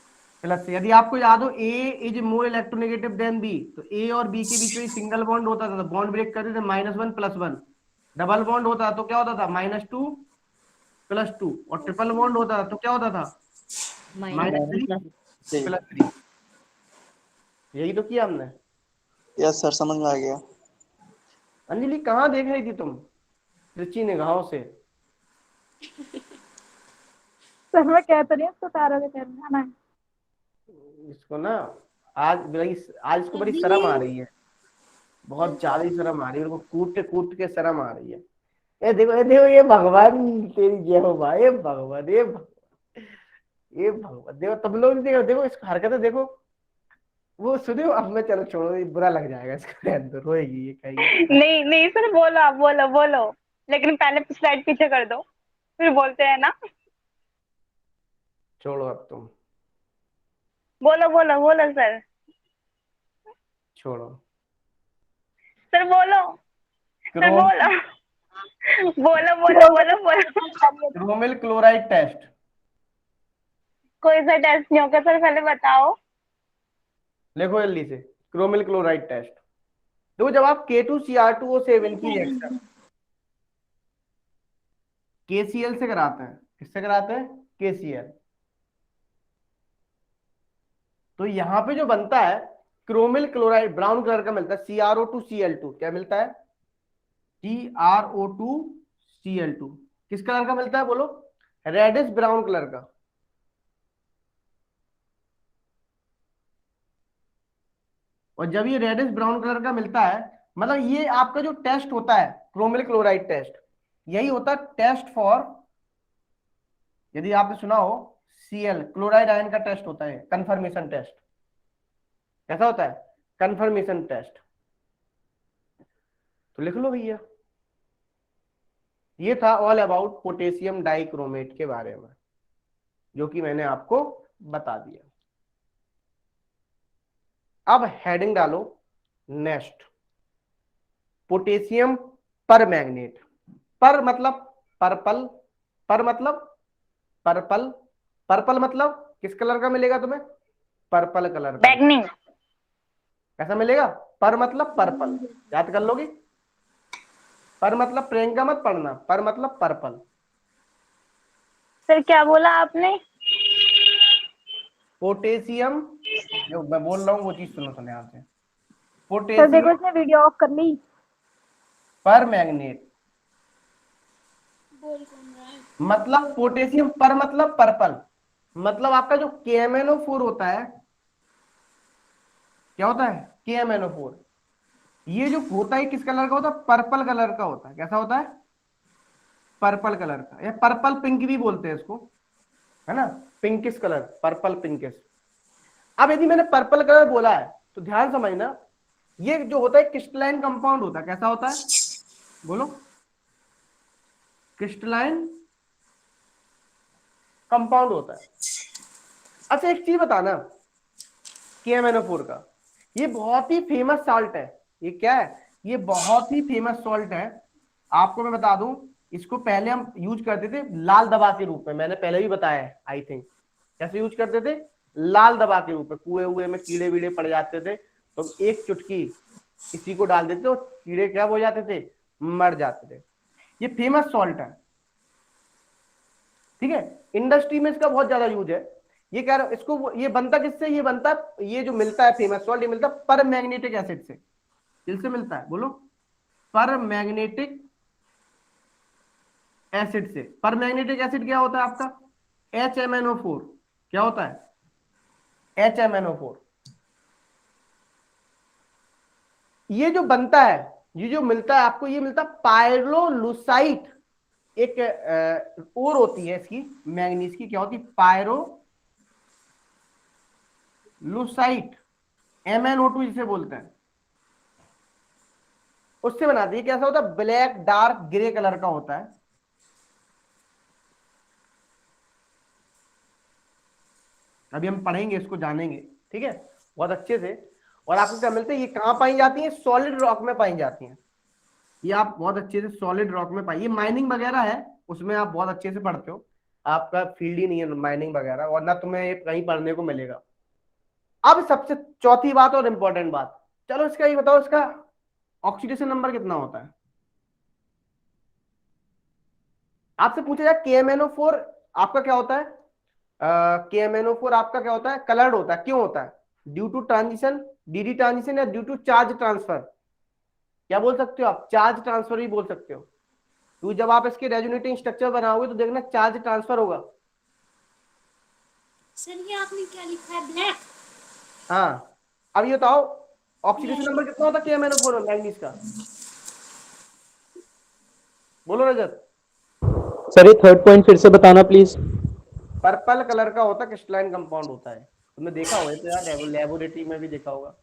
प्लस यदि आपको याद हो A is more electronegative than B, तो A और B के बीच में सिंगल बॉन्ड होता था तो बॉन्ड ब्रेक करते थे -1 +1। डबल बॉन्ड होता तो क्या होता था? -2 +2। और ट्रिपल बॉन्ड होता था तो क्या होता था? -3 +3। यही तो किया हमने। यस सर समझ में आ गया। अंजलि कहाँ देख रही थी तुम त्रिची निगाहों से? सर मैं कह तो नहीं उसको तारों के शहर में जाना है। इसको ना आज इसको बड़ी शर्म आ रही है, बहुत ज्यादा ही शर्म आ रही है। कूट के शर्म आ रही है। ये देखो ये भगवान तेरी जय हो भाई। ये भगवान, ये भगवान, देखो तुम लोग देखो, देखो इसको हरकतें देखो। वो सुनियो, अब मैं चलो छोड़ो, ये बुरा लग जाएगा इसको, रहने दो, रोएगी ये कहीं। नहीं नहीं सर, बोलो आप, बोलो बोलो, लेकिन पहले स्लाइड पीछे कर दो, फिर बोलते हैं ना। छोड़ो अब तुम, बोलो बोलो बोलो सर। छोड़ो। सर बोलो, सर क्रोम बोलो, बोलो बोलो बोलो बोलो। Chromyl chloride test. कोई सा टेस्ट नहीं होगा सर, पहले बताओ। लिखो जल्दी से, क्रोमिल क्लोराइड टेस्ट। देखो जब आप K2Cr2O7 की रिएक्शन KCl से कराते हैं, किससे कराते हैं? KCl। तो यहां पे जो बनता है क्रोमिल क्लोराइड, ब्राउन कलर का मिलता है, CrO2Cl2। क्या मिलता है? CrO2Cl2। किस कलर का मिलता है बोलो? रेडिश ब्राउन कलर का। और जब ये रेडिश ब्राउन कलर का मिलता है, मतलब ये आपका जो टेस्ट होता है क्रोमिल क्लोराइड टेस्ट, यही होता है टेस्ट फॉर, यदि आपने सुना हो, Cl क्लोराइड आयन का टेस्ट होता है, कंफर्मेशन टेस्ट। कैसा होता है? Confirmation test. तो लिख लो भैया, ये था ऑल अबाउट पोटेशियम डाइक्रोमेट के बारे में, जो कि मैंने आपको बता दिया। अब हेडिंग डालो नेक्स्ट, पोटेशियम पर मैग्नेट। पर मतलब पर्पल, पर मतलब पर्पल, पर्पल मतलब किस कलर का मिलेगा तुम्हें? पर्पल कलर का। बैगनी। कैसा मिलेगा? पर मतलब पर्पल, याद कर लोगे। पर मतलब प्रियंका मत पढ़ना, पर मतलब पर्पल। सर क्या बोला आपने? पोटेशियम, जो मैं बोल रहा हूँ वो चीज सुनो, सुनो यहाँ से। सर पोटेशियम देखो इसने वीडियो ऑफ कर ली। पर मैग्नेट, बोल कौन रहा है? मतलब पोटेशियम पर मतलब पर्पल, मतलब आपका जो KMnO4 होता है, क्या होता है? KMnO4। ये जो होता है किस कलर का होता है? पर्पल कलर का होता है। कैसा होता है? पर्पल कलर का, या पर्पल पिंक भी बोलते हैं इसको, है ना, पिंकिश कलर, पर्पल पिंकिश। अब यदि मैंने पर्पल कलर बोला है तो ध्यान समझना, ये जो होता है क्रिस्टलाइन कंपाउंड होता है। कैसा होता है बोलो? क्रिस्टलाइन कंपाउंड होता है। अच्छा एक चीज बताना, KMnO4 का ये बहुत ही फेमस सॉल्ट है। ये क्या है? ये बहुत ही फेमस सॉल्ट है। आपको मैं बता दूं, इसको पहले हम यूज करते थे लाल दवा के रूप में, मैंने पहले भी बताया है आई थिंक। कैसे यूज करते थे? लाल दवा के रूप में। कुएं हुए में कीड़े वीड़े पड़ जाते थे तो एक चुटकी इसी को डाल देते तो कीड़े क्या हो जाते थे? मर जाते थे। ये फेमस सॉल्ट है, ठीक है। इंडस्ट्री में इसका बहुत ज्यादा यूज है। ये कह रहा इसको, ये बनता किससे? ये बनता, ये जो मिलता है फेमस सॉल्ट, ये मिलता है पर मैग्नेटिक एसिड से। किससे मिलता है बोलो? पर मैग्नेटिक एसिड से। पर मैग्नेटिक एसिड क्या होता है आपका? HMnO4। क्या होता है? HMnO4। ये जो बनता है, ये जो मिलता है आपको, ये मिलता है पायरोलुसाइट। एक और होती है इसकी मैग्नीज की, क्या होती है? पायरोलुसाइट, MnO2 जिसे बोलते हैं, उससे बनाती है। कैसा होता है? ब्लैक डार्क ग्रे कलर का होता है। अभी हम पढ़ेंगे इसको, जानेंगे, ठीक है, बहुत अच्छे से। और आपको क्या मिलता है? ये कहां पाई जाती है? सॉलिड रॉक में पाई जाती है। ये आप बहुत अच्छे से सॉलिड रॉक में पाइए। माइनिंग वगैरह है उसमें, आप बहुत अच्छे से पढ़ते हो, आपका फील्ड ही नहीं है माइनिंग वगैरह, और ना तुम्हें ये कहीं पढ़ने को मिलेगा। अब सबसे चौथी बात और इंपॉर्टेंट बात, चलो इसका ये बताओ, इसका ऑक्सीडेशन नंबर कितना होता है? आपसे पूछा जाए KMnO4 आपका क्या होता है? KMnO4 आपका क्या होता है? कलर्ड होता है। क्यों होता है? Due to transition, DD transition, या ड्यू टू चार्ज ट्रांसफर। क्या बोल सकते हो आप? चार्ज ट्रांसफर भी बोल सकते हो। तो जब आप इसके रेजोनेटिंग स्ट्रक्चर बनाओगे तो देखना चार्ज ट्रांसफर होगा। सर ये आपने क्या लिखा है? ब्लैक। हाँ, अब ये बताओ ऑक्सीडेशन नंबर कितना होता है KMnO4 में मैग्नीज का? बोलो रजत। सर ये थर्ड पॉइंट फिर से बताना प्लीज। पर्पल कलर का होता है, क्रिस्टलाइन कंपाउंड होता है। तुमने देखा होगा तो यार, लेबोरेटरी में भी देखा होगा।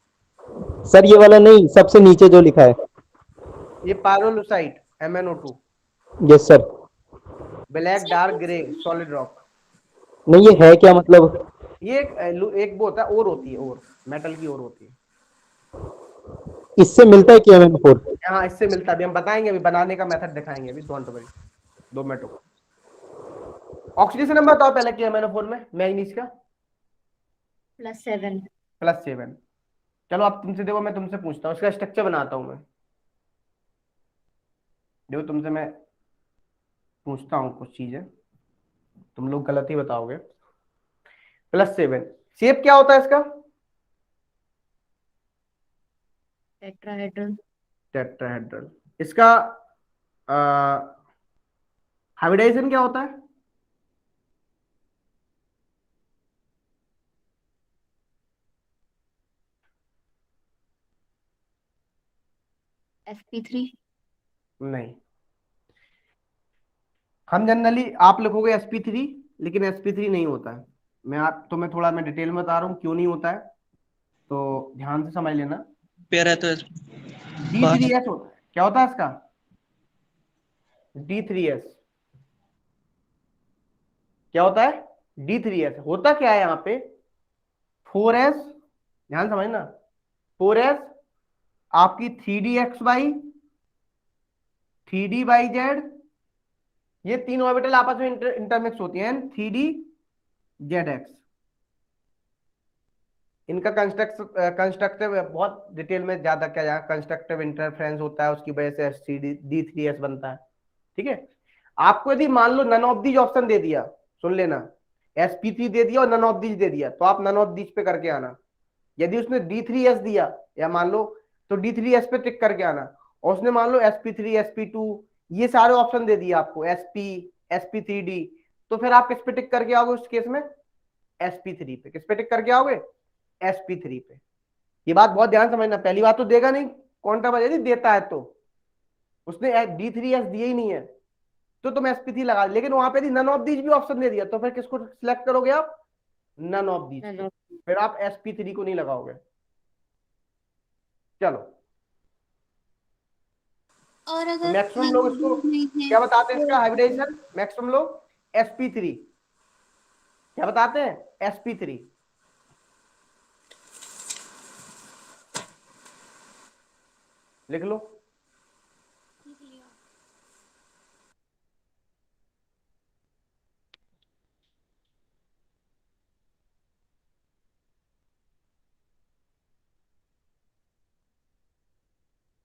सर ये वाला नहीं, सबसे नीचे जो लिखा है। ये pyrolusite MnO2, yes sir. Black dark grey solid rock. नहीं ये है क्या मतलब? ये एक वो होता है, और होती है, और मेटल की और होती है। इससे मिलता है क्या MnO4? हाँ, इससे मिलता है, अभी हम बताएंगे, अभी बनाने का मेथड दिखाएंगे, अभी डोंट वरी, 2 मिनट रुको। ऑक्सीडेशन नंबर बताओ पहले कि MnO4 में मैग्नीज का +7। +7। चलो अब तुमसे, देखो मैं तुमसे पूछता हूँ, इसका स्ट्रक्चर बनाता हूँ मैं। देखो तुमसे मैं पूछता हूँ कुछ चीजें, तुम लोग गलत ही बताओगे। +7 शेप क्या होता है इसका? टेट्राहेड्रल। टेट्राहेड्रल। इसका हाइब्रिडाइजेशन क्या होता है? sp3। नहीं, हम जनरली, आप लिखोगे sp3, लेकिन sp3 नहीं होता है। मैं थोड़ा मैं डिटेल में बता रहा हूँ क्यों नहीं होता है, तो ध्यान से समझ लेना। पेयर है तो D3S होता है। क्या होता है इसका? D3S क्या होता है? D3S होता क्या है यहाँ पे? 4S, ध्यान समझना, 4S आपकी 3D XY, 3D YZ, ये 3 ऑर्बिटल आपस में इंटरमिक्स होती हैं, 3D ZX। इनका कंस्ट्रक्टिव बहुत डिटेल में ज्यादा क्या जाए, कंस्ट्रक्टिव इंटरफ्रेंस होता है, उसकी वजह से D3S बनता है। ठीक है, आपको यदि मान लो नन ऑफ दीज ऑप्शन दे दिया, सुन लेना, sp3 दे दिया और नन ऑफ दीज दे दिया, तो आप नन ऑफ दीज पे करके आना। यदि उसने D3S दिया, या मान लो, तो D3S पे टिक करके आना। और उसने मान लो sp3 sp2 ये सारे ऑप्शन दे दिए आपको, sp3d, तो फिर आप किस पे टिक करके आओगे उस केस में? sp3 पे। किस पे टिक करके आओगे? sp3 पे। ये बात बहुत ध्यान समझना, पहली बात तो देगा नहीं, क्वांटम यदि देता है तो, उसने D3S दिया ही नहीं है, तो तुम sp3 लगा, लेकिन वहां पे यदि नन ऑफ दीज भी ऑप्शन दे दिया, तो फिर किसको सिलेक्ट करोगे आप? None of these. फिर आप sp3 को नहीं लगाओगे। चलो, और तो अगर मैक्सिमम नन लोग ऑफ इसको दीज नहीं है क्या बताते हैं, इसका तो हाइब्रिडाइजेशन मैक्सिमम लोग sp3 क्या बताते हैं? sp3। लिख लो।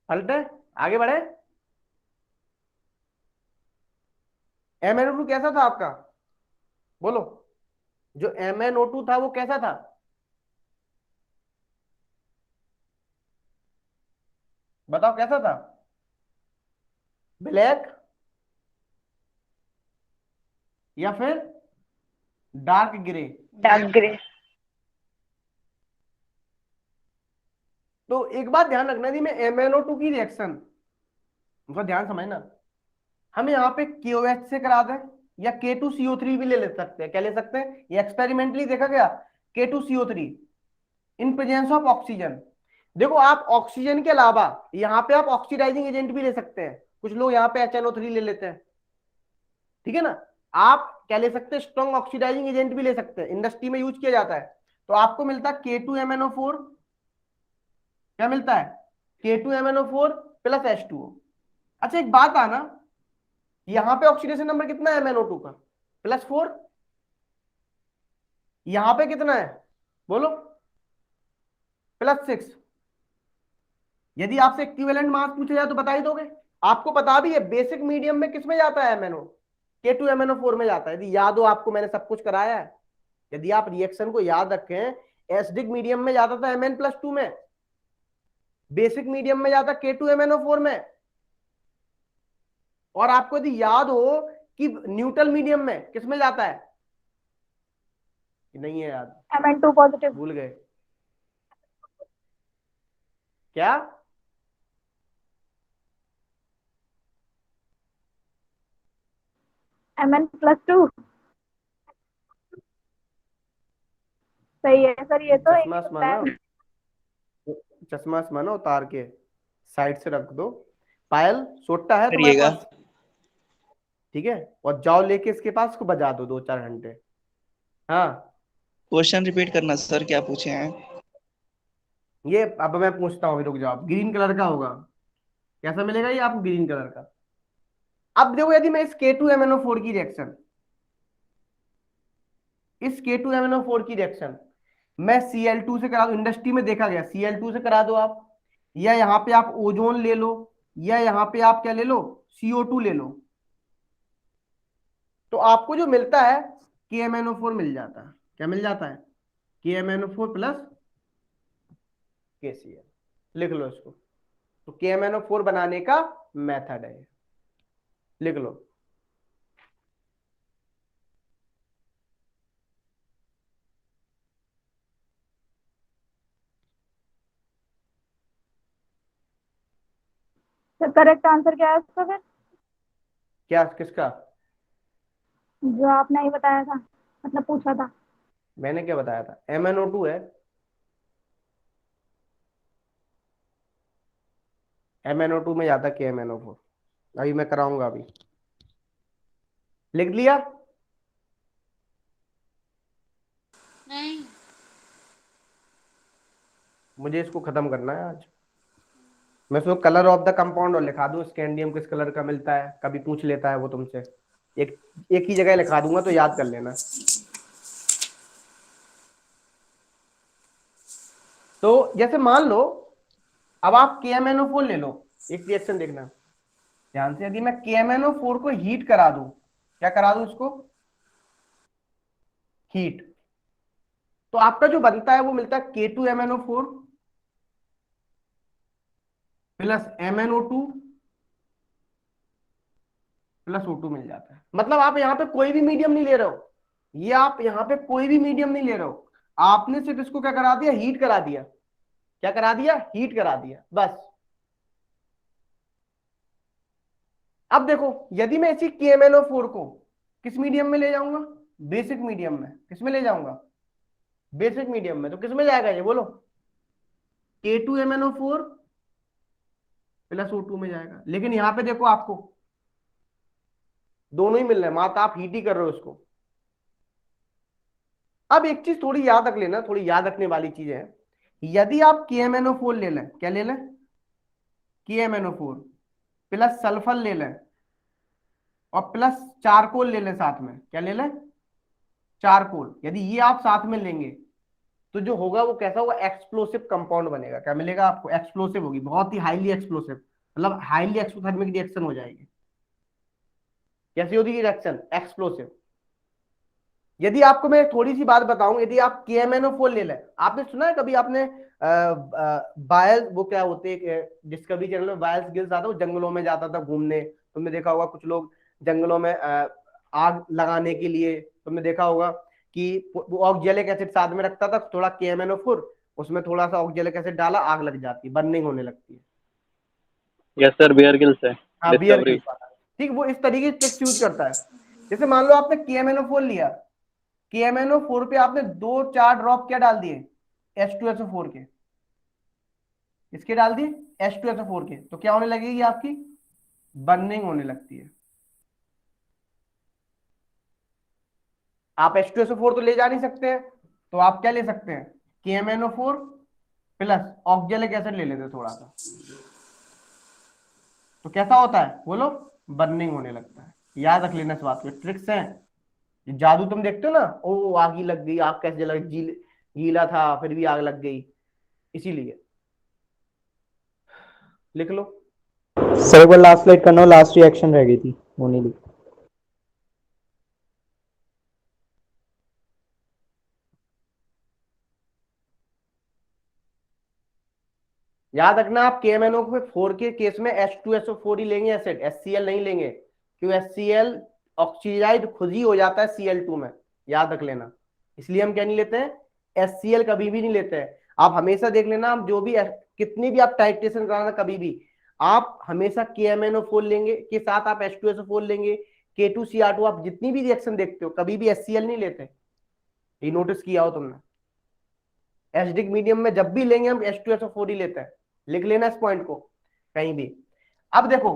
हल्ट है, आगे बढ़े। MnO2 कैसा था आपका? बोलो, जो MnO2 था वो कैसा था? बताओ कैसा था? ब्लैक या फिर डार्क ग्रे? Dark grey. तो एक बात ध्यान रखना, यदि मैं MnO2 की रिएक्शन, उनका ध्यान समझना, हम यहाँ पे KOH से करा दें, या K2CO3 भी ले सकते हैं। क्या ले सकते हैं? ये एक्सपेरिमेंटली देखा गया, K2CO3 in presence of oxygen. देखो, आप ऑक्सीजन के अलावा यहाँ पे आप ऑक्सीडाइजिंग एजेंट भी ले सकते हैं, कुछ लोग यहाँ पे HNO3 ले लेते हैं, ठीक है ना। आप क्या ले सकते हैं? स्ट्रॉन्ग ऑक्सीडाइजिंग एजेंट भी ले सकते हैं, इंडस्ट्री में यूज किया जाता है। तो आपको मिलता है K2MnO4, क्या मिलता है? K2MnO4 plus H2O। अच्छा एक बात आना, यहाँ पे ऑक्सीडेशन नंबर कितना है MnO2 का? +4। यहाँ पे कितना है बोलो? +6। यदि आपसे इक्विवेलेंट मास पूछा जाए तो बता ही दोगे? आपको पता भी है बेसिक मीडियम में किस में जाता है MnO? K2MnO4 में जाता है। यदि याद हो आपको, मैंने सब कुछ कराया है, यदि आप रिएक्शन को याद रखें, एसिडिक मीडियम में जाता था Mn+2 में, बेसिक मीडियम में जाता K2MnO4 में, और आपको यदि याद हो कि न्यूट्रल मीडियम में किस में जाता है, नहीं है याद, Mn2 पॉजिटिव। भूल गए क्या? Mn+2। सही है सर, ये तो एक चश्मा ही वश्मा होता ना, है। चश्मा वश्मा ना उतार के साइड से रख दो। पायल सोटा है तुम्हारे करिएगा। पास? ठीक है, और जाओ लेके इसके पास, को बजा दो 2-4 घंटे। हाँ, क्वेश्चन रिपीट करना सर, क्या पूछे हैं? ये अब मैं पूछता हूँ, रुक जाओ। ग्रीन कलर का होगा, कैसा मिलेगा ये आपको? ग्रीन कलर का। अब देखो, यदि मैं इस K2MnO4 की रिएक्शन, इस K2MnO4 की रिएक्शन मैं Cl2 से करा दूं, इंडस्ट्री में देखा गया Cl2 से करा दो आप, या यहाँ पे आप ओजोन ले लो, या यहाँ पे आप क्या ले लो, CO2 ले लो, तो आपको जो मिलता है KMnO4 मिल जाता है। क्या मिल जाता है? KMnO4 plus KCl। लिख लो इसको। तो KMnO4 बनाने का मेथड है, लिख लो। सर करेक्ट आंसर क्या है इसका फिर? क्या किसका? जो आपने ही बताया था, मतलब पूछा था। मैंने क्या बताया था? MnO2 है। MnO2 में जाता KMnO4। अभी मैं कराऊंगा अभी। लिख लिया? नहीं। मुझे इसको खत्म करना है आज। मैं इसको कलर ऑफ द कंपाउंड और लिखा दूं, स्कैंडियम किस कलर का मिलता है, कभी पूछ लेता है वो तुमसे। एक एक ही जगह लिखा दूंगा तो याद कर लेना। तो जैसे मान लो, अब आप KMnO4 ले लो, एक रिएक्शन देखना ध्यान से। यदि मैं KMnO4 को हीट करा दूं, क्या करा दूं इसको? हीट, तो आपका जो बनता है वो मिलता है K2MnO4 plus MnO2 plus O2 मिल जाता है। मतलब आप यहाँ पे कोई भी मीडियम नहीं ले रहे हो, ये आप यहाँ पे कोई भी मीडियम नहीं ले रहे हो, आपने सिर्फ इसको क्या करा दिया? हीट करा दिया। क्या करा दिया? हीट करा दिया, बस। अब देखो, यदि मैं इसी KMnO4 को किस मीडियम में ले जाऊंगा? बेसिक मीडियम में। किस में ले जाऊंगा? बेसिक मीडियम में। तो किस में जाएगा ये बोलो? K2MnO4 प्लस O2 में जाएगा। लेकिन यहां पे देखो, आपको दोनों ही मिल रहे हैं, मात्र आप हीट ही कर रहे हो इसको। अब एक चीज थोड़ी याद रख लेना, थोड़ी याद रखने वाली चीज है। यदि आप KMnO4 ले लें, क्या ले लें? KMnO4 प्लस सल्फर ले लें और प्लस चारकोल ले लें साथ में। क्या ले लें? चारकोल। यदि ये आप साथ में लेंगे तो जो होगा वो कैसा होगा? एक्सप्लोसिव कंपाउंड बनेगा। क्या मिलेगा आपको? एक्सप्लोसिव होगी, बहुत ही हाईली एक्सप्लोसिव, मतलब हाईली एक्सोथर्मिक रिएक्शन हो जाएगी। कैसी होगी रिएक्शन? एक्सप्लोसिव। यदि आपको मैं थोड़ी सी बात बताऊं, यदि आप KMnO4 ले लें, आपने सुना है कभी? आपने बायल, वो क्या होते हैं, डिस्कवरी चैनल में बायल्स गिल्स आता, वो जंगलों में जाता था घूमने, तुमने देखा होगा कुछ लोग जंगलों में आग लगाने के लिए, तुमने देखा होगा कि वो ऑक्जेलिक एसिड साथ में रखता था, थोड़ा KMnO4, उसमें थोड़ा सा ऑक्जेलिक एसिड डाला, आग लग जाती है, बर्निंग होने लगती है। यस सर, बियर गिल्स है हाँ, बियर डिस्कवरी। गिल्स वाला। ठीक, वो इस तरीके की ट्रिक्स यूज करता है। जैसे मान लो आपने KMnO4 लिया, KMnO4 पे आपने 2-4 ड्रॉप क्या डाल दिए? H2SO4 के। इसके डाल दिए H2SO4 के, तो क्या होने लगेगी आपकी? बर्निंग होने लगती है। आप H2SO4 तो ले जा नहीं सकते हैं, तो आप क्या ले सकते हैं? KMnO4 प्लस ऑक्जेलिक एसिड ले लेते थोड़ा सा, तो कैसा होता है बोलो? बर्निंग होने लगता है। याद रख लेना इस बात को, ट्रिक्स हैं। ये जादू तुम देखते हो ना, ओ आग ही लग गई, आग कैसे जला, गीला था फिर भी आग लग गई, इसीलिए। लिख लो। सर एक बार लास्ट स्लाइड करना, लास्ट रिएक्शन रह गई थी, वो नहीं लिखी। याद रखना, आप KMnO4 के केस में H2SO4 ही लेंगे एसिड, HCl नहीं लेंगे, क्यों? HCl ऑक्सीडाइज खुद ही हो जाता है Cl2 में, याद रख लेना। इसलिए हम क्या नहीं लेते हैं? HCl कभी भी नहीं लेते हैं। आप हमेशा देख लेना, आप जो भी कितनी भी आप टाइट्रेशन कराना, कभी भी आप हमेशा KMnO4 लेंगे, के साथ आप H2SO4 लेंगे, K2Cr2, आप जितनी भी रिएक्शन देखते हो कभी भी HCl नहीं लेते। ये नोटिस किया हो तुमने? एसिडिक मीडियम में जब भी लेंगे हम H2SO4 ही लेते हैं, लिख लेना इस पॉइंट को कहीं भी। अब देखो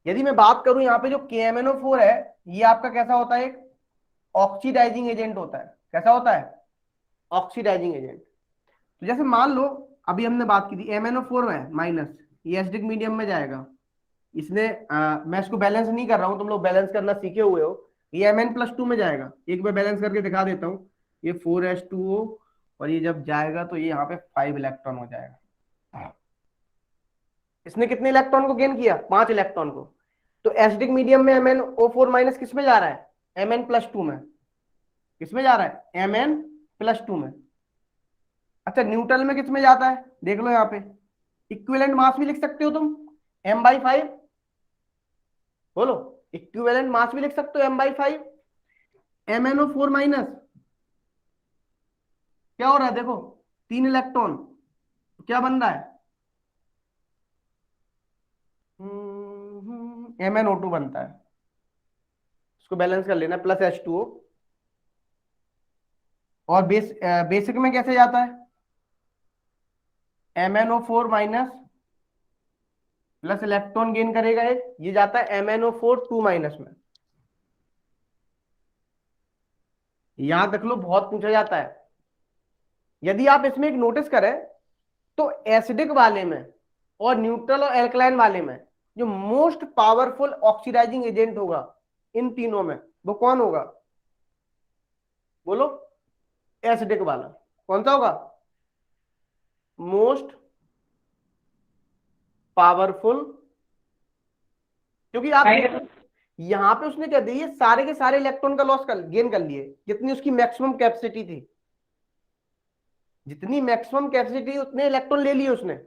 यदि मैं बात करूं यहाँ पे जो KMnO4 है, ये आपका कैसा होता है, एक ऑक्सीडाइजिंग एजेंट होता है। कैसा होता है? Oxidising agent. तो जैसे मान लो अभी हमने बात की थी MnO4 है माइनस, ये एसिडिक मीडियम में जाएगा। इसने मैं इसको बैलेंस नहीं कर रहा हूं, तुम लोग बैलेंस करना सीखे हुए हो। ये Mn+2 में जाएगा, एक बार बैलेंस करके दिखा देता हूं। ये 4H2O और ये जब जाएगा तो ये यहाँ पे 5 इलेक्ट्रॉन हो जाएगा। इसने कितने इलेक्ट्रॉन को गेन किया? 5 इलेक्ट्रॉन को। तो एसिडिक मीडियम में MnO4 माइनस किस में जा रहा है? Mn+2 में। किस में जा रहा है? Mn+2 में। अच्छा न्यूट्रल में किस में जाता है? देख लो यहाँ पे, इक्विवेलेंट मास भी लिख सकते हो तुम, m/5। बोलो, इक्विवेलेंट मास भी लिख सकते हो m/5। MnO4 माइनस क्या हो रहा है? देखो 3 इलेक्ट्रॉन, क्या बन रहा है? MnO2 बनता है। इसको बैलेंस कर लेना, प्लस H2O। और बेसिक में कैसे जाता है? MnO4 minus plus electron gain करेगा एक, ये जाता है MnO4 2 माइनस में। याद रख लो, बहुत पूछा जाता है। यदि आप इसमें एक नोटिस करें तो एसिडिक वाले में और न्यूट्रल और एल्कलाइन वाले में जो मोस्ट पावरफुल ऑक्सीडाइजिंग एजेंट होगा इन तीनों में, वो कौन होगा? बोलो, एसिडिक वाला। कौन सा होगा? Most powerful. क्योंकि आप यहां पे उसने क्या दिया, सारे के सारे इलेक्ट्रॉन का लॉस गेन कर लिए। कितनी उसकी मैक्सिमम कैपेसिटी थी, जितनी मैक्सिमम कैपेसिटी उतने इलेक्ट्रॉन ले लिए उसने।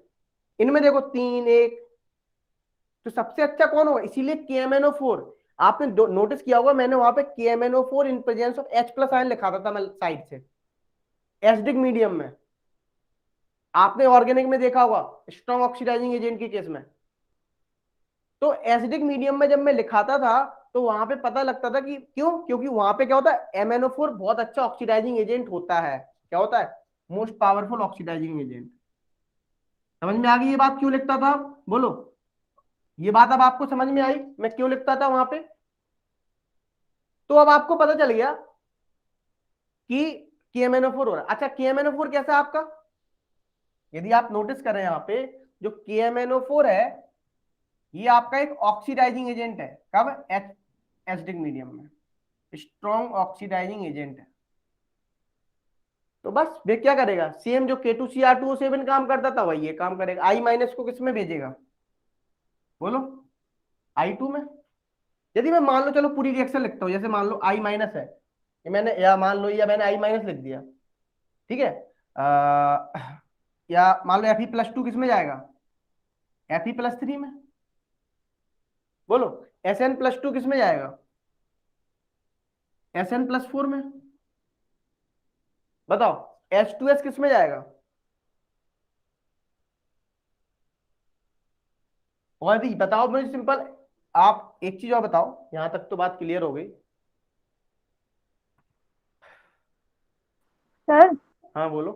इनमें देखो 3 1, तो सबसे अच्छा कौन होगा? इसीलिए KMnO4 आपने नोटिस किया होगा, मैंने वहां पे KMnO4 in presence of H+ ion लिखा था मैं साइड से। एसिडिक मीडियम में आपने ऑर्गेनिक में देखा होगा, स्ट्रॉन्ग ऑक्सीडाइजिंग एजेंट के केस में। तो एसिडिक मीडियम में जब मैं लिखाता था तो वहां पे पता लगता था कि क्यों, क्योंकि वहां पे क्या होता है, MnO4 बहुत अच्छा ऑक्सीडाइजिंग एजेंट होता है। क्या होता है? Most powerful oxidising agent. समझ में आ गई ये बात क्यों लिखता था? बोलो, ये बात अब आपको समझ में आई मैं क्यों लिखता था वहां पे? तो अब आपको पता चल गया कि KMnO4 हो रहा है। अच्छा KMnO4 कैसा है आपका? यदि आप नोटिस करें यहाँ पे, जो KMnO4 है ये आपका एक ऑक्सीडाइजिंग एजेंट है। कब? एसिडिक मीडियम में स्ट्रॉन्ग ऑक्सीडाइजिंग एजेंट है। तो बस वे क्या करेगा, सेम जो K2Cr2O7 काम करता था वही ये काम करेगा। I- को किसमें भेजेगा? बोलो, I2 में। यदि मैं मान लो, चलो पूरी रिएक्शन लिखता हूं, जैसे मान लो I- है ये मैंने, या मान लो या मैंने I- लिख दिया, ठीक है। या मान लो Fe+2 किसमें जाएगा? Fe+3 में। बोलो, Sn+2 किसमें जाएगा? Sn+4 में। बताओ, H2S किसमें जाएगा? और भी बताओ मुझे सिंपल। आप एक चीज और बताओ, यहां तक तो बात क्लियर हो गई। सर हाँ बोलो।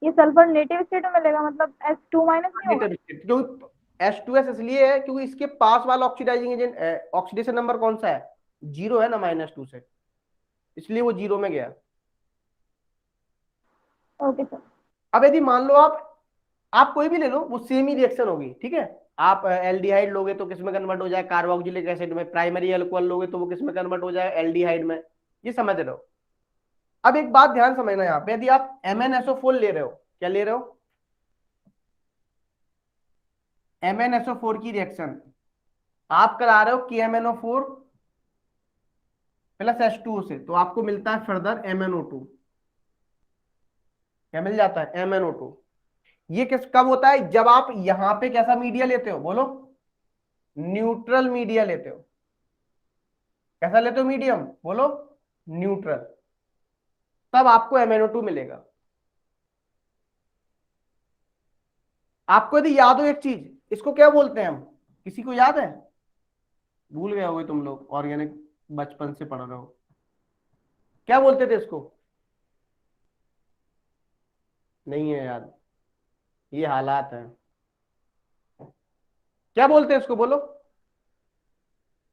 ये सल्फर नेटिव स्टेट में मिलेगा, मतलब H2- नहीं होगा? क्योंकि H2S इसलिए है क्योंकि इसके पास वाला ऑक्सीडाइजिंग एजेंट, ऑक्सीडेशन नंबर कौन सा है? 0 है ना, -2 से, इसलिए वो 0 में गया। Okay sir. अब यदि मान लो आप कोई भी ले लो, वो सेम ही रिएक्शन होगी, ठीक है। आप एल्डिहाइड लोगे तो किसमें कन्वर्ट हो जाए? कार्बोक्सिलिक एसिड में। प्राइमरी अल्कोहल लोगे तो वो किसमें कन्वर्ट हो जाए? एल्डिहाइड में। ये समझ रहे हो? अब एक बात ध्यान समझना, यहाँ पे यदि आप MnSO4 ले रहे हो, क्या ले रहे हो? MnSO4 की रिएक्शन आप करा रहे हो KMnO4 प्लस H2O से, तो आपको मिलता है फर्दर MnO2। क्या मिल जाता है? MnO2। ये किस कब होता है? जब आप यहां पे कैसा मीडिया लेते हो? बोलो, न्यूट्रल मीडिया लेते हो। कैसा लेते हो मीडियम? बोलो, न्यूट्रल। तब आपको MnO2 मिलेगा। आपको यदि याद हो एक चीज, इसको क्या बोलते हैं हम? किसी को याद है? भूल गए होगे तुम लोग, ऑर्गेनिक बचपन से पढ़ रहे हो। क्या बोलते थे इसको? नहीं है याद, ये हालात है। क्या बोलते हैं इसको, बोलो।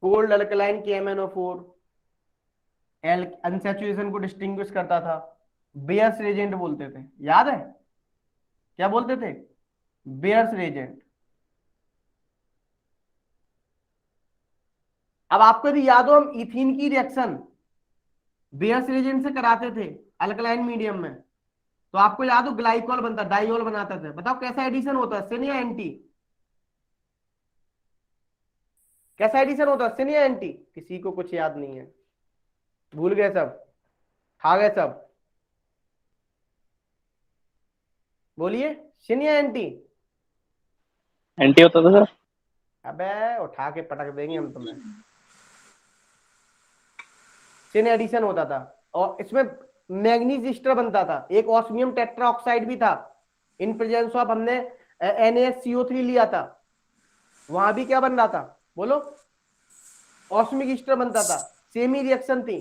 Cold alkaline KMnO4 L unsaturation को डिस्टिंग्विश करता था, बेयर्स रेजेंट बोलते थे, याद है? क्या बोलते थे? Bears Regent. अब आपको यदि याद हो, हम इथीन की रिएक्शन बेयर्स रेजेंट से कराते थे अल्कलाइन मीडियम में, तो आपको याद हो ग्लाइकॉल बनता, डाइऑल बनाता था। बताओ कैसा एडिशन होता है, सिन या एंटी? कैसा एडिशन होता है, सिन या एंटी? किसी को कुछ याद नहीं है, भूल गए सब, खा गए सब? बोलिए, सिन या एंटी? एंटी होता था सर। अबे उठा के पटक देंगे हम तुम्हें। सिन एडिशन होता था, और इसमें मैग्नीज ईस्टर बनता था, एक ऑस्मियम टेट्रा ऑक्साइड भी था इन प्रेजेंस ऑफ, हमने NaSCO3 लिया था, वहां भी क्या बन रहा था, बोलो? ऑस्मिक ईस्टर बनता था, सेम ही रिएक्शन थी।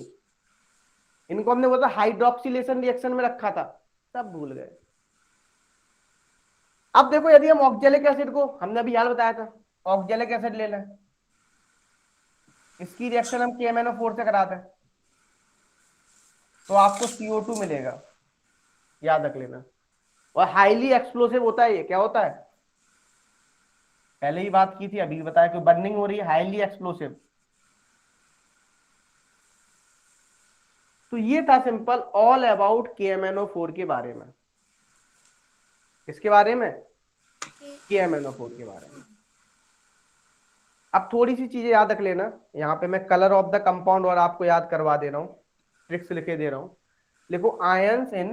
इनको हमने बोला हाइड्रोक्सिलेशन रिएक्शन में रखा था, सब भूल गए। अब देखो, यदि हम ऑक्जेलिक एसिड को, हमने अभी याद बताया था, ऑक्जेलिक एसिड लेना है, इसकी रिएक्शन हम KMnO4 से कराते हैं, तो आपको CO2 मिलेगा, याद रख लेना। और हाईली एक्सप्लोसिव होता है ये, क्या होता है? पहले ही बात की थी, अभी बताया कि बर्निंग हो रही है, हाईली एक्सप्लोसिव। तो ये था सिंपल ऑल अबाउट KMnO4 के बारे में। किसके बारे में? KMnO4 के बारे में। अब थोड़ी सी चीजें याद रख लेना, यहाँ पे मैं कलर ऑफ द कंपाउंड और आपको याद करवा दे रहा हूं, ट्रिक्स लिखे दे रहा हूं। लिखो आयंस इन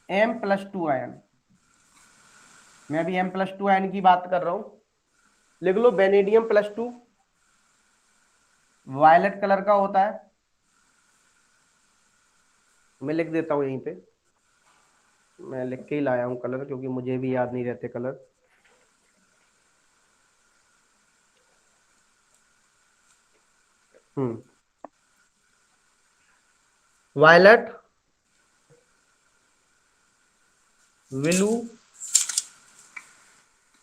M+2 आयन, मैं अभी M+2 आयन की बात कर रहा हूं। लिख लो वेनेडियम +2, वायलेट कलर का होता है, मैं लिख देता हूं यहीं पे, मैं लिख के ही लाया हूं कलर, क्योंकि मुझे भी याद नहीं रहते colour. Violet, blue,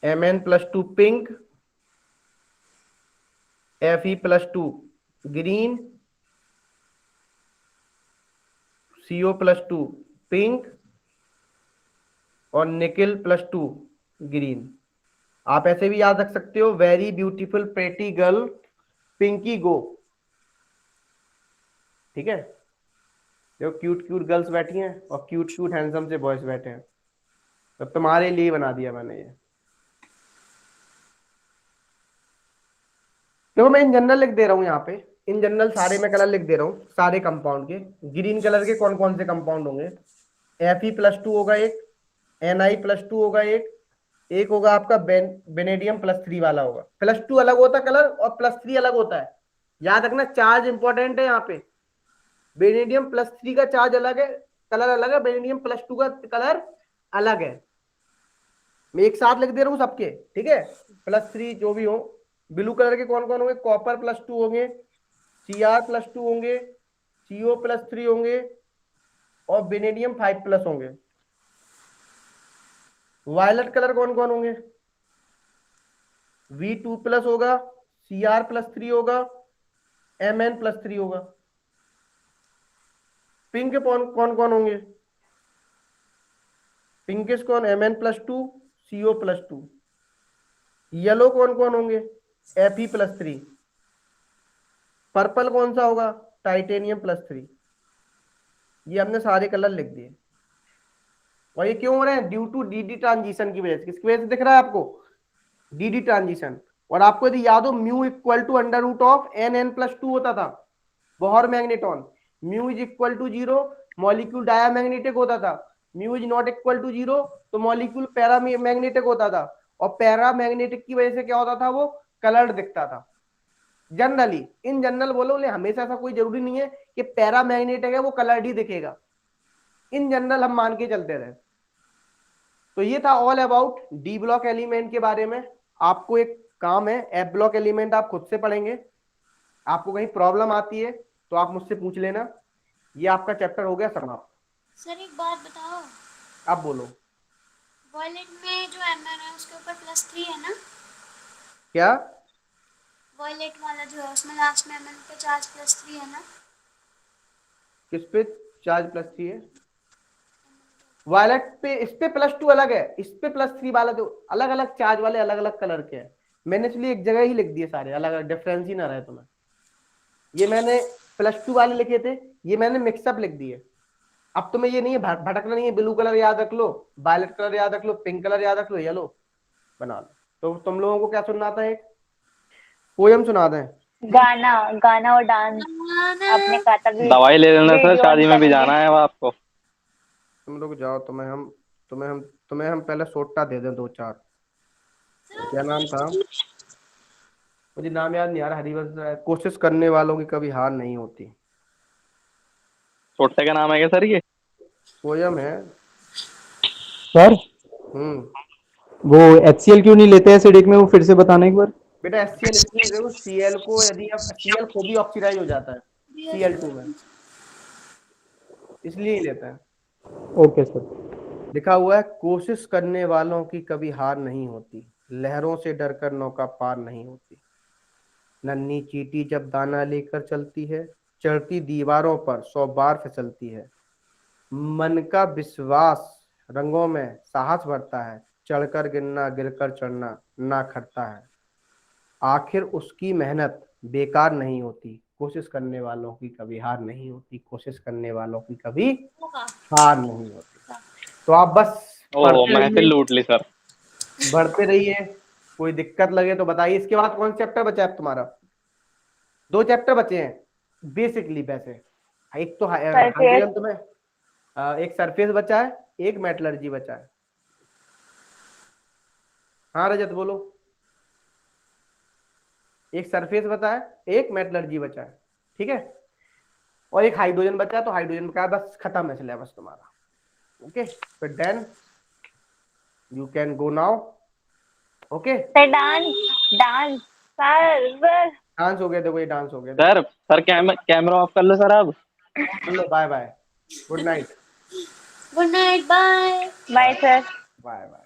Mn+2 pink, Fe+2 green, CO+2 pink, और निकेल+2 ग्रीन। आप ऐसे भी याद रख सकते हो, very beautiful pretty girl Pinky go, ठीक है? देखो क्यूट क्यूट गर्ल्स बैठी हैं और क्यूट क्यूट हैंडसम से बॉयज बैठे हैं, तो तुम्हारे लिए बना दिया मैंने ये। देखो मैं इन जनरल लिख दे रहा हूं यहाँ पे, इन जनरल सारे में कलर लिख दे रहा हूँ, सारे कंपाउंड के। ग्रीन कलर के कौन कौन से कंपाउंड होंगे? Fe+2 होगा एक, Ni+2 होगा एक होगा आपका बेनेडियम +3 वाला होगा। +2 अलग होता है कलर, और +3 अलग होता है, याद रखना, चार्ज इंपॉर्टेंट है यहाँ पे। बेनेडियम +3 का चार्ज अलग है, कलर अलग है, बेनेडियम +2 का कलर अलग है। मैं एक साथ लिख दे रहा हूँ सबके, ठीक है? +3 जो भी हो। ब्लू कलर के कौन कौन होंगे? कॉपर+2 होंगे, Cr+2 होंगे, CO+3 होंगे, और बेनेडियम 5+ होंगे। वायलेट कलर कौन कौन होंगे? V2+ होगा, Cr+3 होगा, Mn+3 होगा। पिंक कौन कौन होंगे? पिंकिश कौन? Mn+2 CO+2। येलो कौन कौन होंगे? Fe+3। पर्पल कौन सा होगा? टाइटेनियम+3। ये हमने सारे कलर लिख दिए। और ये क्यों हो रहे हैं? ड्यू टू DD ट्रांजिशन की वजह से। किसकी वजह से दिख रहा है आपको? DD transition. और आपको यदि याद हो, म्यू इक्वल टू √NN+2 होता था, Bohr magneton. Mu is equal to 0, molecule diamagnetic होता था। Mu is not equal to 0, तो मॉलिक्यूल पैरामैग्नेटिक होता था। और पैरामैग्नेटिक की वजह से क्या होता था? वो कलर्ड दिखता था जनरली। इन जनरल बोलो, हमेशा ऐसा कोई जरूरी नहीं है कि पैरामैग्नेटिक है वो कलर्ड ही दिखेगा, इन जनरल हम मान के चलते रहे। तो ये था all about D block element के बारे में। आपको एक काम है, एफ ब्लॉक एलिमेंट आप खुद से पढ़ेंगे, आपको कहीं प्रॉब्लम आती है तो आप मुझसे पूछ लेना। ये आपका चैप्टर हो गया समाप्त। सर एक बात बताओ, अब बोलो। वॉयलेट में जो एमएन है उसके ऊपर +3 है ना? क्या? वॉयलेट वाला जो है उसमें लास्ट में एमएन पे चार्ज +3 है ना? किस पे चार्ज +3 है? वायलेट पे, इस पे +2 अलग है, इस पे +3 वाला तो अलग अलग चार्ज वाले अलग अलग कलर के हैं। मैंने इसलिए एक जगह ही लिख दिए सारे, अलग अलग, डिफरेंस ही ना रहे तुम्हें। ये मैंने +2 वाले लिखे थे, ये मैंने मिक्सअप लिख दिए। अब तुम्हें ये नहीं है भटकना नहीं है, ब्लू कलर याद रख लो, वायलेट कलर याद रख लो, पिंक कलर याद रख लो, येलो बना लो। तो तुम लोगों को क्या सुनना था? एक पोयम सुना दें? गाना, गाना और डांस। आपने कहा था दवाई ले लेना सर, वीडियो शादी ऑन में भी करेंगे। जाना है अब आपको। तुम लोग जाओ, तुम्हें हम पहले सोटा दे दें 2-4। क्या नाम था? मुझे नाम याद नहीं आ रहा, हरिवंश राय। कोशिश करने वालों की कभी हार नहीं होती, छोटे का नाम है क्या सर ये? पोयम है। सर हम्म। वो HCl क्यों नहीं लेते एसिडिक में, वो फिर से बताना एक बार। बेटा HCl इसलिए, देखो Cl को यदि आप Cl को भी ऑक्सीडाइज हो जाता है Cl2 में, इसलिए ही लेते हैं। Okay sir. लिखा हुआ है, कोशिश करने वालों की कभी हार नहीं होती, लहरों से डरकर नौका पार नहीं होती। नन्ही चींटी जब दाना लेकर चलती है, चढ़ती दीवारों पर 100 बार फिसलती है। मन का विश्वास रंगों में साहस भरता है, चढ़कर गिरना गिरकर चढ़ना ना खटता है। आखिर उसकी मेहनत बेकार नहीं होती, कोशिश करने वालों की कभी हार नहीं होती, कोशिश करने वालों की कभी हार नहीं होती। तो आप बस ओ पढ़ते महफिल रहिए, लूट ली सर। बढ़ते रहिए। कोई दिक्कत लगे तो बताइए। इसके बाद कौन चैप्टर बचा है तुम्हारा? 2 चैप्टर बचे हैं बेसिकली वैसे। एक तो हाइड्रोजन तुम्हें, एक सरफेस बचा है, एक मेटलर्जी बचा है। हाँ रजत बोलो। एक सरफेस बचा है, एक मेटलर्जी बचा है, ठीक है, और एक हाइड्रोजन बचा है। तो हाइड्रोजन का बस खत्म है सिलेबस तुम्हारा। ओके, फिर then you can go now. Okay, dance, dance sir. Dance हो गया, देखो ये डांस हो गया। सर सर कैमरा ऑफ कर लो सर अब। चलो bye bye, good night. Good night, bye. Bye sir. Bye bye.